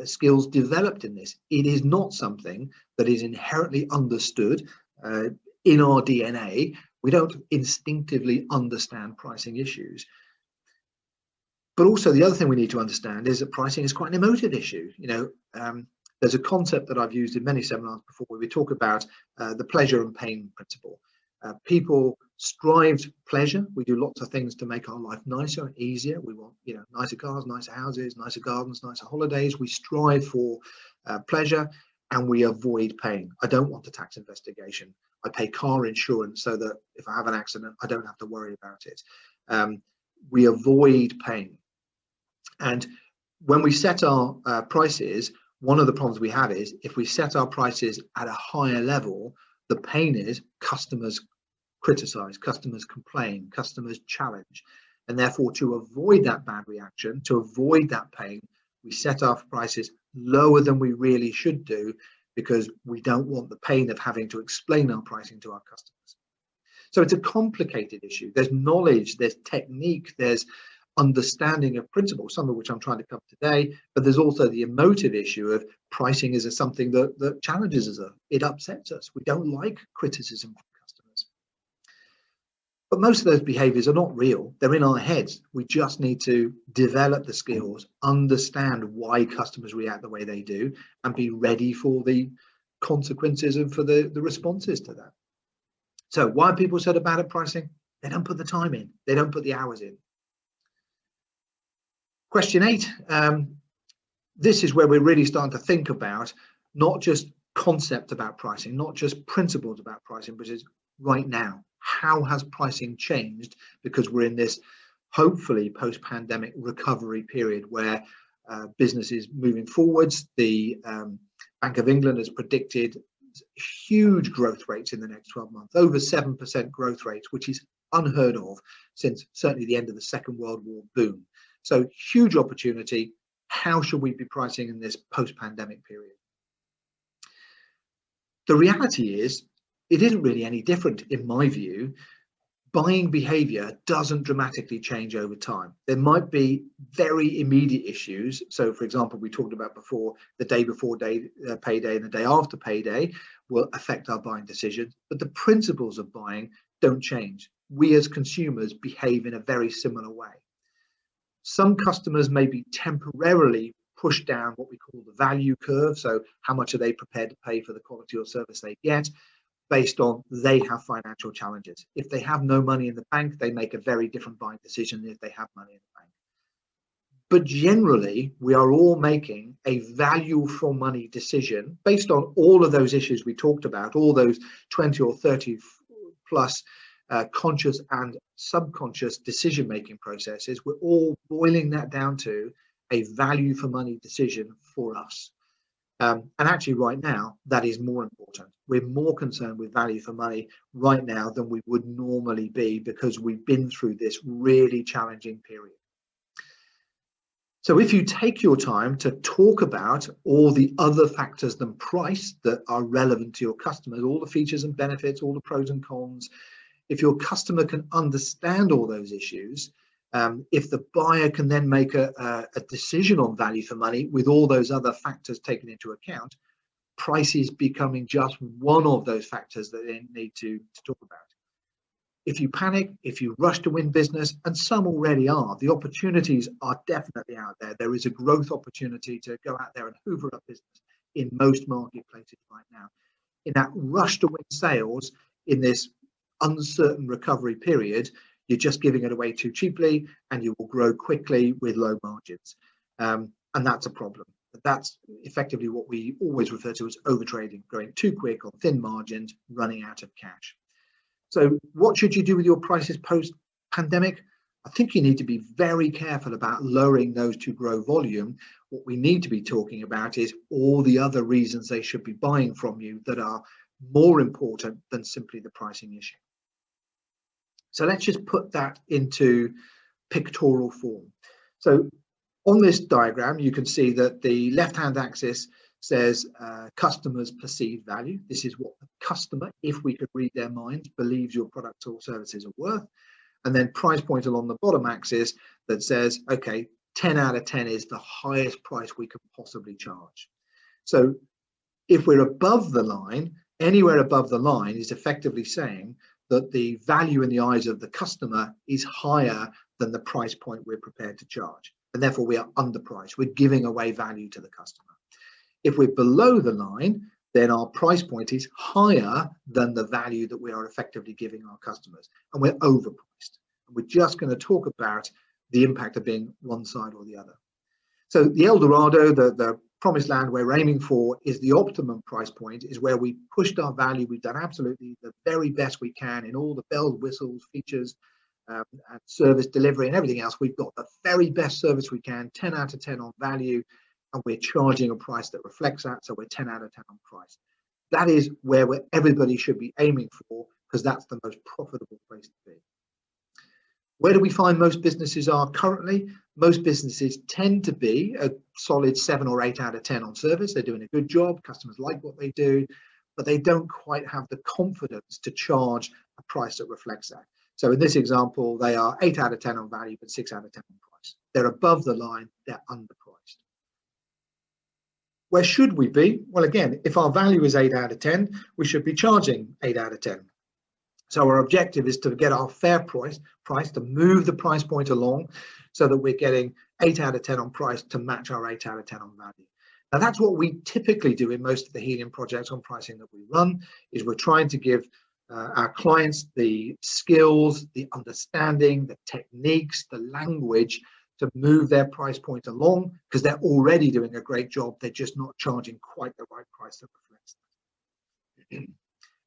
[SPEAKER 1] skills developed in this. It is not something that is inherently understood in our DNA. We don't instinctively understand pricing issues. But also the other thing we need to understand is that pricing is quite an emotive issue. There's a concept that I've used in many seminars before where we talk about the pleasure and pain principle. People strive pleasure. We do lots of things to make our life nicer and easier. We want, nicer cars, nicer houses, nicer gardens, nicer holidays. We strive for pleasure, and we avoid pain. I don't want a tax investigation. I pay car insurance so that if I have an accident, I don't have to worry about it. We avoid pain. And when we set our prices, one of the problems we have is if we set our prices at a higher level, the pain is customers criticize, customers complain, customers challenge. And therefore, to avoid that bad reaction, to avoid that pain, we set our prices lower than we really should do because we don't want the pain of having to explain our pricing to our customers. So it's a complicated issue. There's knowledge, there's technique, there's understanding of principles, some of which I'm trying to cover today, but there's also the emotive issue of pricing is something that challenges us. It upsets us. We don't like criticism from customers. But most of those behaviors are not real. They're in our heads. We just need to develop the skills, understand why customers react the way they do, and be ready for the consequences and for the responses to that. So why are people so bad at pricing? They don't put the time in. They don't put the hours in. Question 8, this is where we're really starting to think about not just concept about pricing, not just principles about pricing, but is right now. How has pricing changed? Because we're in this hopefully post-pandemic recovery period where business is moving forwards. The Bank of England has predicted huge growth rates in the next 12 months, over 7% growth rates, which is unheard of since certainly the end of the Second World War boom. So huge opportunity. How should we be pricing in this post-pandemic period? The reality is, it isn't really any different in my view. Buying behavior doesn't dramatically change over time. There might be very immediate issues. So for example, we talked about before, the day before payday and the day after payday will affect our buying decisions, but the principles of buying don't change. We as consumers behave in a very similar way. Some customers may be temporarily pushed down what we call the value curve. So how much are they prepared to pay for the quality or service they get based on they have financial challenges. If they have no money in the bank, they make a very different buying decision than if they have money in the bank. But generally, we are all making a value for money decision based on all of those issues we talked about, all those 20 or 30 plus conscious and subconscious decision-making processes. We're all boiling that down to a value for money decision for us. And actually right now, that is more important. We're more concerned with value for money right now than we would normally be because we've been through this really challenging period. So if you take your time to talk about all the other factors than price that are relevant to your customers, all the features and benefits, all the pros and cons, if your customer can understand all those issues, if the buyer can then make a decision on value for money with all those other factors taken into account, price is becoming just one of those factors that they need to talk about. if you panic, if you rush to win business, and some already are, the opportunities are definitely out there. There is a growth opportunity to go out there and hoover up business in most marketplaces right now. In that rush to win sales in this uncertain recovery period, you're just giving it away too cheaply and you will grow quickly with low margins. And that's a problem. That's effectively what we always refer to as overtrading, going too quick on thin margins, running out of cash. So what should you do with your prices post-pandemic? I think you need to be very careful about lowering those to grow volume. What we need to be talking about is all the other reasons they should be buying from you that are more important than simply the pricing issue. So let's just put that into pictorial form. So on this diagram, you can see that the left-hand axis says customers' perceived value. This is what the customer, if we could read their minds, believes your products or services are worth. And then price point along the bottom axis that says, okay, 10 out of 10 is the highest price we could possibly charge. So if we're above the line, anywhere above the line is effectively saying that the value in the eyes of the customer is higher than the price point we're prepared to charge. And therefore we are underpriced. We're giving away value to the customer. If we're below the line, then our price point is higher than the value that we are effectively giving our customers, and we're overpriced. And we're just going to talk about the impact of being one side or the other. So the El Dorado, the promised land we're aiming for, is the optimum price point, is where we pushed our value. We've done absolutely the very best we can in all the bells, whistles, features, and service delivery and everything else. We've got the very best service we can, 10 out of 10 on value, and we're charging a price that reflects that, so we're 10 out of 10 on price. That is where everybody should be aiming for, because that's the most profitable place to be. Where do we find most businesses are currently? Most businesses tend to be a solid 7 or 8 out of 10 on service. They're doing a good job, customers like what they do, but they don't quite have the confidence to charge a price that reflects that. So in this example, they are 8 out of 10 on value, but 6 out of 10 on price. They're above the line, they're underpriced. Where should we be? Well, again, if our value is 8 out of 10, we should be charging 8 out of 10. So our objective is to get our fair price to move the price point along so that we're getting 8 out of 10 on price to match our 8 out of 10 on value. Now, that's what we typically do in most of the Helium projects on pricing that we run, is we're trying to give our clients the skills, the understanding, the techniques, the language to move their price point along, because they're already doing a great job. They're just not charging quite the right price that reflects that.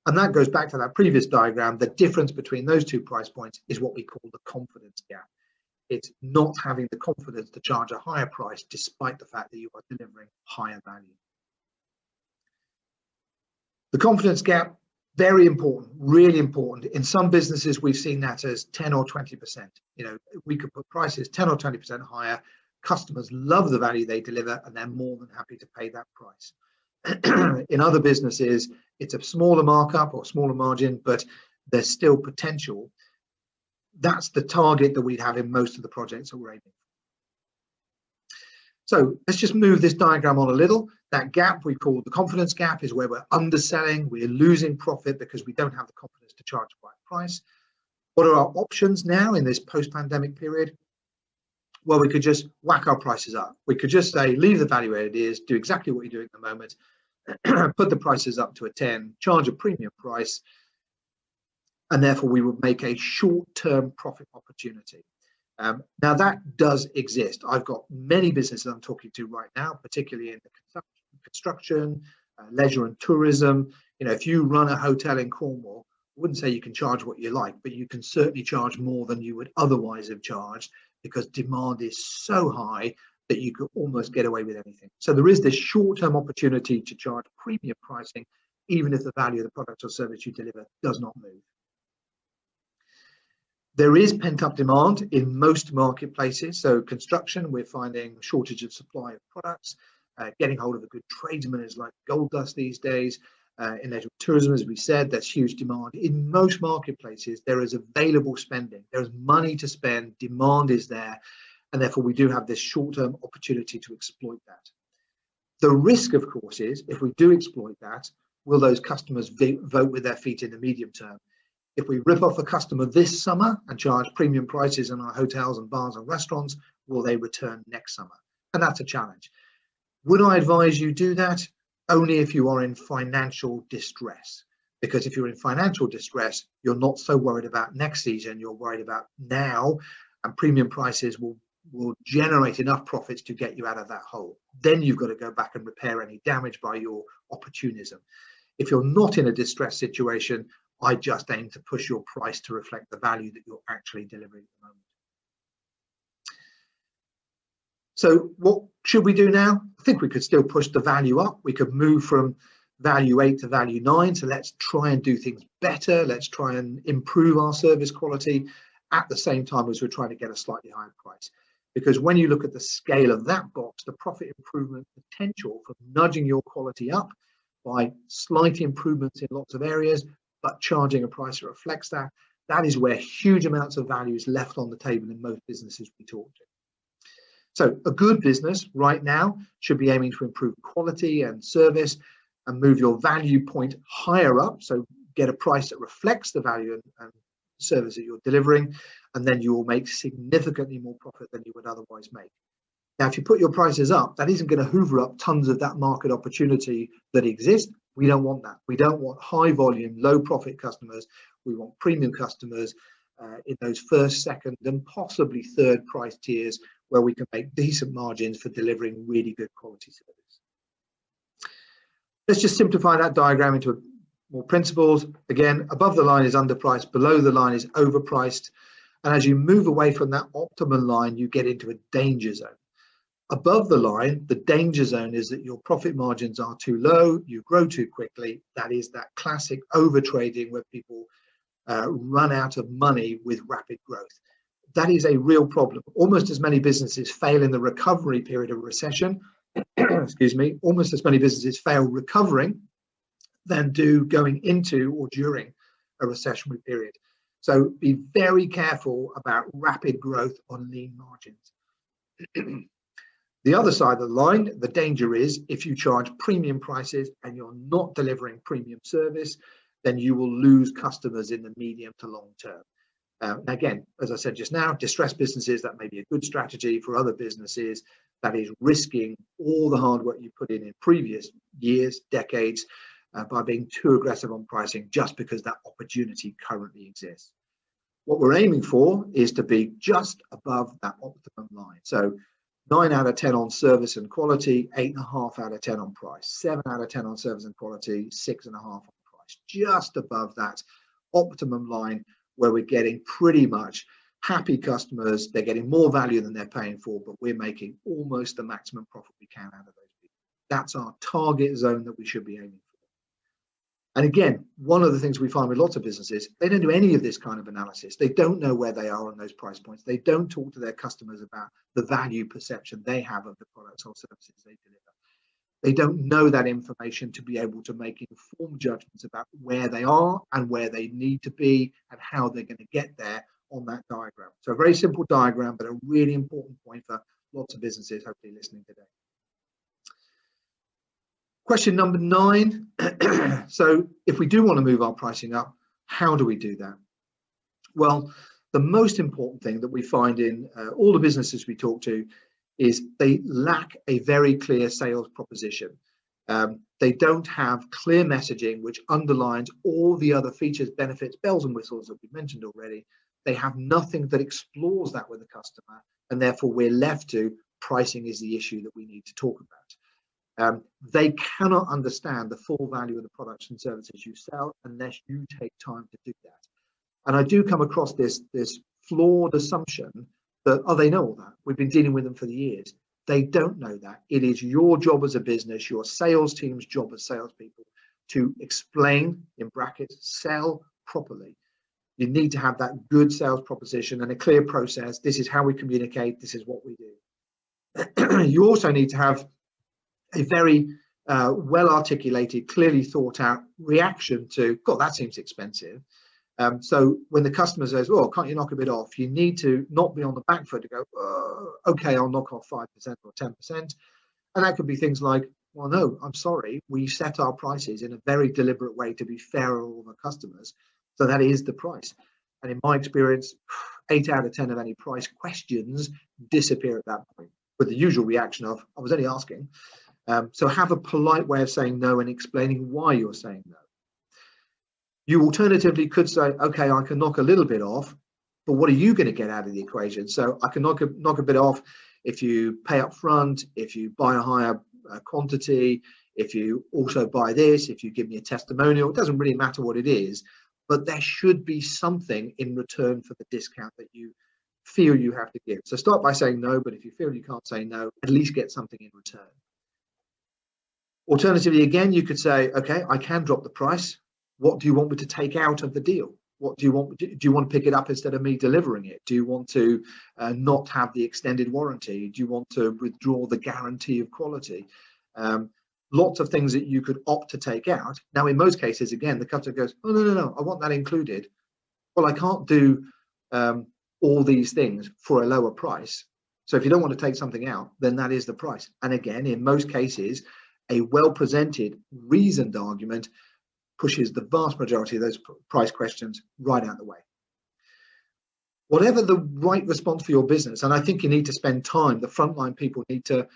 [SPEAKER 1] And that goes back to that previous diagram. The difference between those two price points is what we call the confidence gap. It's not having the confidence to charge a higher price despite the fact that you are delivering higher value. The confidence gap, very important, really important. In some businesses, we've seen that as 10 or 20%. You know, we could put prices 10 or 20% higher. Customers love the value they deliver, and they're more than happy to pay that price. In other businesses, it's a smaller markup or smaller margin, but there's still potential. That's the target that we'd have in most of the projects that we're aiming for. So let's just move this diagram on a little. That gap we call the confidence gap is where we're underselling, we're losing profit because we don't have the confidence to charge the right price. What are our options now in this post-pandemic period? Well, we could just whack our prices up. We could just say, leave the value where it is, do exactly what you're doing at the moment, put the prices up to a 10, charge a premium price, and therefore we would make a short-term profit opportunity. Now that does exist. I've got many businesses I'm talking to right now, particularly in the construction, leisure and tourism. You know, if you run a hotel in Cornwall, I wouldn't say you can charge what you like, but you can certainly charge more than you would otherwise have charged, because demand is so high that you could almost get away with anything. So there is this short-term opportunity to charge premium pricing, even if the value of the product or service you deliver does not move. There is pent-up demand in most marketplaces. So construction, we're finding shortage of supply of products. Getting hold of a good tradesman is like gold dust these days. In leisure tourism, as we said, there's huge demand. In most marketplaces, there is available spending. There's money to spend, demand is there, and therefore we do have this short-term opportunity to exploit that. The risk, of course, is if we do exploit that, will those customers vote with their feet in the medium term? If we rip off a customer this summer and charge premium prices in our hotels and bars and restaurants, will they return next summer? And that's a challenge. Would I advise you do that? Only if you are in financial distress. Because if you're in financial distress, you're not so worried about next season, you're worried about now, and premium prices will generate enough profits to get you out of that hole. Then you've got to go back and repair any damage by your opportunism. If you're not in a distressed situation, I just aim to push your price to reflect the value that you're actually delivering at the moment. So what should we do now? I think we could still push the value up. We could move from value 8 to value 9. So let's try and do things better. Let's try and improve our service quality at the same time as we're trying to get a slightly higher price. Because when you look at the scale of that box, the profit improvement potential for nudging your quality up by slight improvements in lots of areas, but charging a price that reflects that, that is where huge amounts of value is left on the table in most businesses we talk to. So a good business right now should be aiming to improve quality and service and move your value point higher up. So get a price that reflects the value and service that you're delivering, and then you will make significantly more profit than you would otherwise make. Now, if you put your prices up, that isn't going to hoover up tons of that market opportunity that exists. We don't want that. We don't want high volume, low profit customers. We want premium customers in those first, second, and possibly third price tiers where we can make decent margins for delivering really good quality service. Let's just simplify that diagram into more principles. Again, above the line is underpriced, below the line is overpriced. And as you move away from that optimum line, you get into a danger zone. Above the line, the danger zone is that your profit margins are too low, you grow too quickly. That is that classic overtrading where people run out of money with rapid growth. That is a real problem. Almost as many businesses fail in the recovery period of recession, excuse me, almost as many businesses fail recovering than do going into or during a recessionary period. So be very careful about rapid growth on lean margins. The other side of the line, the danger is if you charge premium prices and you're not delivering premium service, then you will lose customers in the medium to long term. Again, as I said just now, distressed businesses, that may be a good strategy. For other businesses, that is risking all the hard work you put in previous years, decades, by being too aggressive on pricing just because that opportunity currently exists. What we're aiming for is to be just above that optimum line. So 9 out of 10 on service and quality, 8.5 out of 10 on price, 7 out of 10 on service and quality, 6.5 on price, just above that optimum line where we're getting pretty much happy customers. They're getting more value than they're paying for, but we're making almost the maximum profit we can out of those people. That's our target zone that we should be aiming for. And again, one of the things we find with lots of businesses, they don't do any of this kind of analysis. They don't know where they are on those price points. They don't talk to their customers about the value perception they have of the products or services they deliver. They don't know that information to be able to make informed judgments about where they are and where they need to be and how they're going to get there on that diagram. So a very simple diagram, but a really important point for lots of businesses hopefully listening today. Question number 9. So if we do want to move our pricing up, how do we do that? Well, the most important thing that we find in all the businesses we talk to is they lack a very clear sales proposition. They don't have clear messaging which underlines all the other features, benefits, bells and whistles that we've mentioned already. They have nothing that explores that with the customer, and therefore we're left to pricing is the issue that we need to talk about. They cannot understand the full value of the products and services you sell unless you take time to do that. And I do come across this flawed assumption that, oh, they know all that. We've been dealing with them for the years. They don't know that. It is your job as a business, your sales team's job as salespeople to explain, in brackets, sell properly. You need to have that good sales proposition and a clear process. This is how we communicate. This is what we do. You also need to have a very well articulated, clearly thought out reaction to, God, that seems expensive. So when the customer says, oh, can't you knock a bit off? You need to not be on the back foot to go, okay, I'll knock off 5% or 10%. And that could be things like, well, no, I'm sorry. We set our prices in a very deliberate way to be fair to all the customers. So that is the price. And in my experience, 8 out of 10 of any price questions disappear at that point with the usual reaction of, I was only asking. So have a polite way of saying no and explaining why you're saying no. You alternatively could say, okay, I can knock a little bit off, but what are you going to get out of the equation? So I can knock a bit off if you pay up front, if you buy a higher quantity, if you also buy this, if you give me a testimonial. It doesn't really matter what it is, but there should be something in return for the discount that you feel you have to give. So start by saying no, but if you feel you can't say no, at least get something in return. Alternatively, again, you could say, okay, I can drop the price. What do you want me to take out of the deal? What do you want? Do you want to pick it up instead of me delivering it? Do you want to not have the extended warranty? Do you want to withdraw the guarantee of quality? Lots of things that you could opt to take out. Now, in most cases, again, the customer goes, oh, no, I want that included. Well, I can't do all these things for a lower price. So if you don't want to take something out, then that is the price. And again, in most cases, a well-presented, reasoned argument pushes the vast majority of those price questions right out the way. Whatever the right response for your business, and I think you need to spend time, the frontline people need to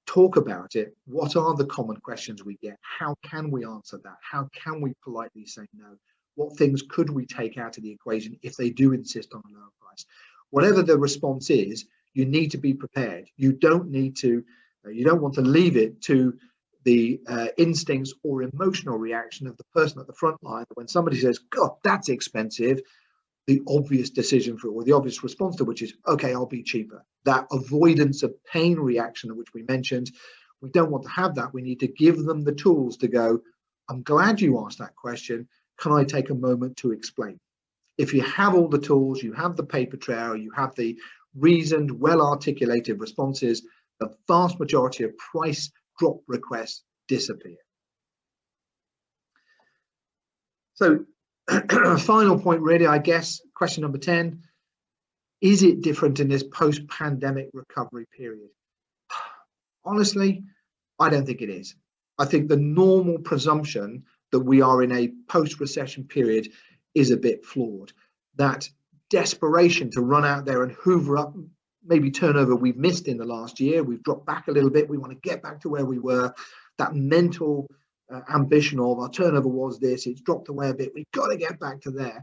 [SPEAKER 1] talk about it. What are the common questions we get? How can we answer that? How can we politely say no? What things could we take out of the equation if they do insist on a lower price? Whatever the response is, you need to be prepared. You don't want to leave it to the instincts or emotional reaction of the person at the front line. When somebody says, God, that's expensive, the obvious decision for, or the obvious response to which is, okay, I'll be cheaper. That avoidance of pain reaction, which we mentioned, we don't want to have that. We need to give them the tools to go, I'm glad you asked that question. Can I take a moment to explain? If you have all the tools, you have the paper trail, you have the reasoned, well-articulated responses, the vast majority of price drop requests disappear. So final point really, I guess, question number 10, is it different in this post-pandemic recovery period? Honestly, I don't think it is. I think the normal presumption that we are in a post-recession period is a bit flawed. That desperation to run out there and hoover up maybe turnover we've missed in the last year, we've dropped back a little bit, we want to get back to where we were, that mental ambition of our turnover was this, it's dropped away a bit, we've got to get back to there.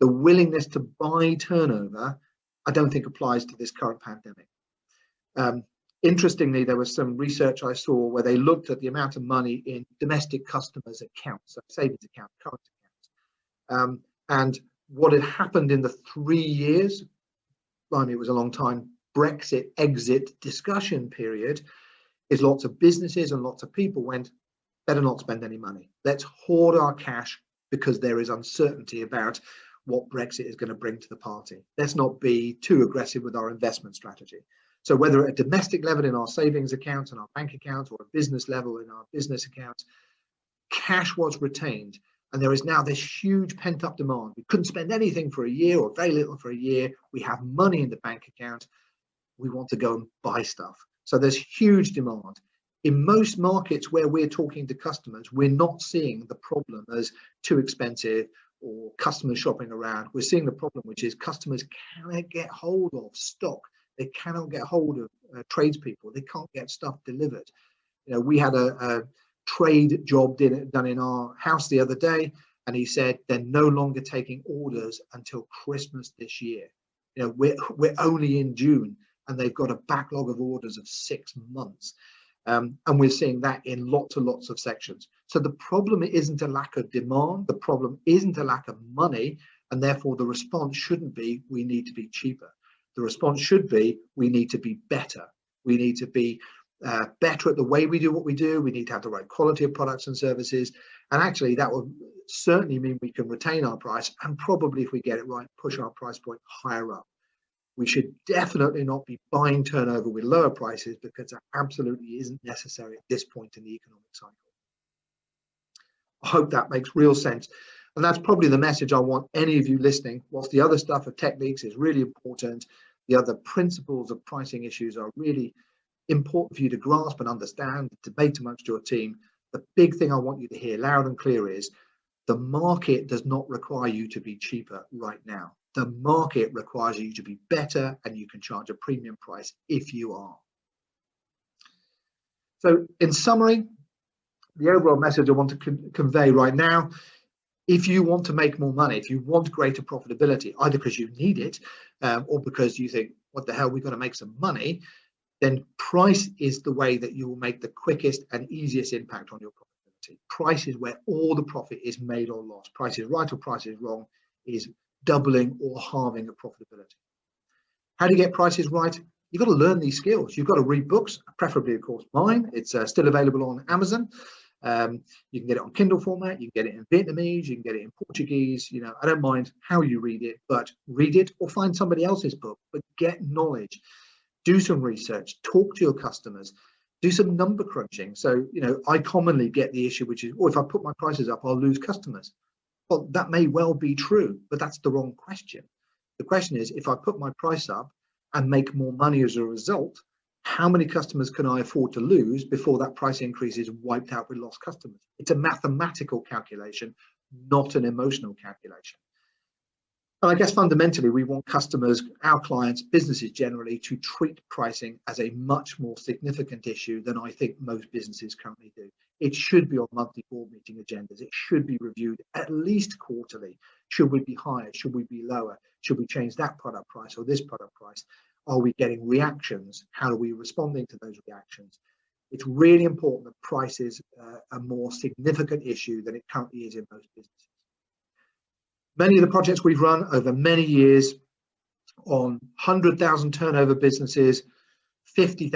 [SPEAKER 1] The willingness to buy turnover, I don't think applies to this current pandemic. Interestingly, there was some research I saw where they looked at the amount of money in domestic customers' accounts, so savings accounts, current accounts, and what had happened in the 3 years, blimey, it was a long time, Brexit exit discussion period, is lots of businesses and lots of people went, better not spend any money. Let's hoard our cash because there is uncertainty about what Brexit is going to bring to the party. Let's not be too aggressive with our investment strategy. So whether at a domestic level in our savings accounts and our bank accounts or a business level in our business accounts, cash was retained. And there is now this huge pent-up demand. We couldn't spend anything for a year or very little for a year. We have money in the bank account. We want to go and buy stuff. So there's huge demand. In most markets where we're talking to customers, we're not seeing the problem as too expensive or customers shopping around. We're seeing the problem, which is customers cannot get hold of stock. They cannot get hold of tradespeople. They can't get stuff delivered. You know, we had a trade job done in our house the other day, and he said they're no longer taking orders until Christmas this year. You know, we're only in June, and they've got a backlog of orders of 6 months. And we're seeing that in lots and lots of sections. So the problem isn't a lack of demand. The problem isn't a lack of money. And therefore, the response shouldn't be, we need to be cheaper. The response should be, we need to be better. We need to be better at the way we do what we do. We need to have the right quality of products and services. And actually, that will certainly mean we can retain our price. And probably, if we get it right, push our price point higher up. We should definitely not be buying turnover with lower prices because that absolutely isn't necessary at this point in the economic cycle. I hope that makes real sense. And that's probably the message I want any of you listening. Whilst the other stuff of techniques is really important, the other principles of pricing issues are really important for you to grasp and understand, debate amongst your team. The big thing I want you to hear loud and clear is The market does not require you to be cheaper right now. The market requires you to be better, and you can charge a premium price if you are. So in summary, the overall message I want to convey right now: if you want to make more money, if you want greater profitability, either because you need it or because you think, what the hell, we've got to make some money, then price is the way that you will make the quickest and easiest impact on your profitability. Price is where all the profit is made or lost. Price is right or price is wrong is doubling or halving your profitability. How do you get prices right? You've got to learn these skills. You've got to read books, preferably, of course, mine. It's still available on Amazon. You can get it on Kindle format, you can get it in Vietnamese, you can get it in Portuguese. You know, I don't mind how you read it, but read it or find somebody else's book, but get knowledge, do some research, talk to your customers, do some number crunching. So, you know, I commonly get the issue, which is, oh, if I put my prices up, I'll lose customers. Well, that may well be true, but that's the wrong question. The question is, if I put my price up and make more money as a result, how many customers can I afford to lose before that price increase is wiped out with lost customers? It's a mathematical calculation, not an emotional calculation. And I guess fundamentally, we want customers, our clients, businesses generally, to treat pricing as a much more significant issue than I think most businesses currently do. It should be on monthly board meeting agendas. It should be reviewed at least quarterly. Should we be higher? Should we be lower? Should we change that product price or this product price? Are we getting reactions? How are we responding to those reactions? It's really important that price is a more significant issue than it currently is in most businesses. Many of the projects we've run over many years on 100,000 turnover businesses, 50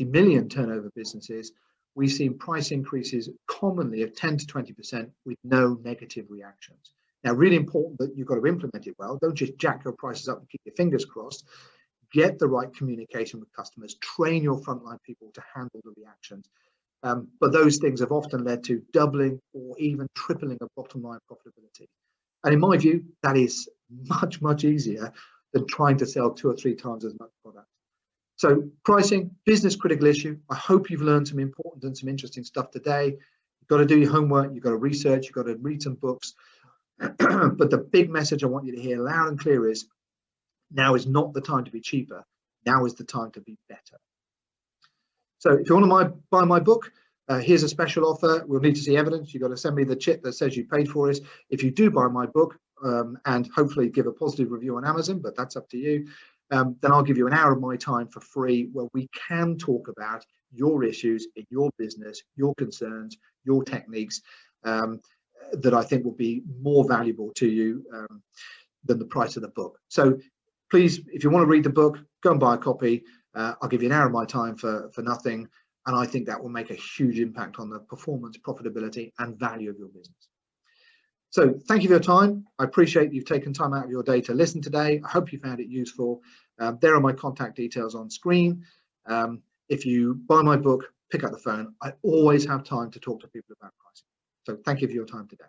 [SPEAKER 1] million turnover businesses, we've seen price increases commonly of 10 to 20% with no negative reactions. Now, really important that you've got to implement it well. Don't just jack your prices up and keep your fingers crossed. Get the right communication with customers, train your frontline people to handle the reactions. But those things have often led to doubling or even tripling of bottom line profitability. And in my view, that is much, much easier than trying to sell 2 or 3 times as much product. So pricing, business critical issue. I hope you've learned some important and some interesting stuff today. You've got to do your homework, you've got to research, you've got to read some books. But the big message I want you to hear loud and clear is, now is not the time to be cheaper. Now is the time to be better. So if you want to buy my book, here's a special offer. We'll need to see evidence. You've got to send me the chip that says you paid for it. If you do buy my book and hopefully give a positive review on Amazon, but that's up to you, then I'll give you an hour of my time for free where we can talk about your issues in your business, your concerns, your techniques that I think will be more valuable to you than the price of the book. So please, if you want to read the book, go and buy a copy. I'll give you an hour of my time for nothing. And I think that will make a huge impact on the performance, profitability, and value of your business. So thank you for your time. I appreciate you've taken time out of your day to listen today. I hope you found it useful. There are my contact details on screen. If you buy my book, pick up the phone. I always have time to talk to people about pricing. So thank you for your time today.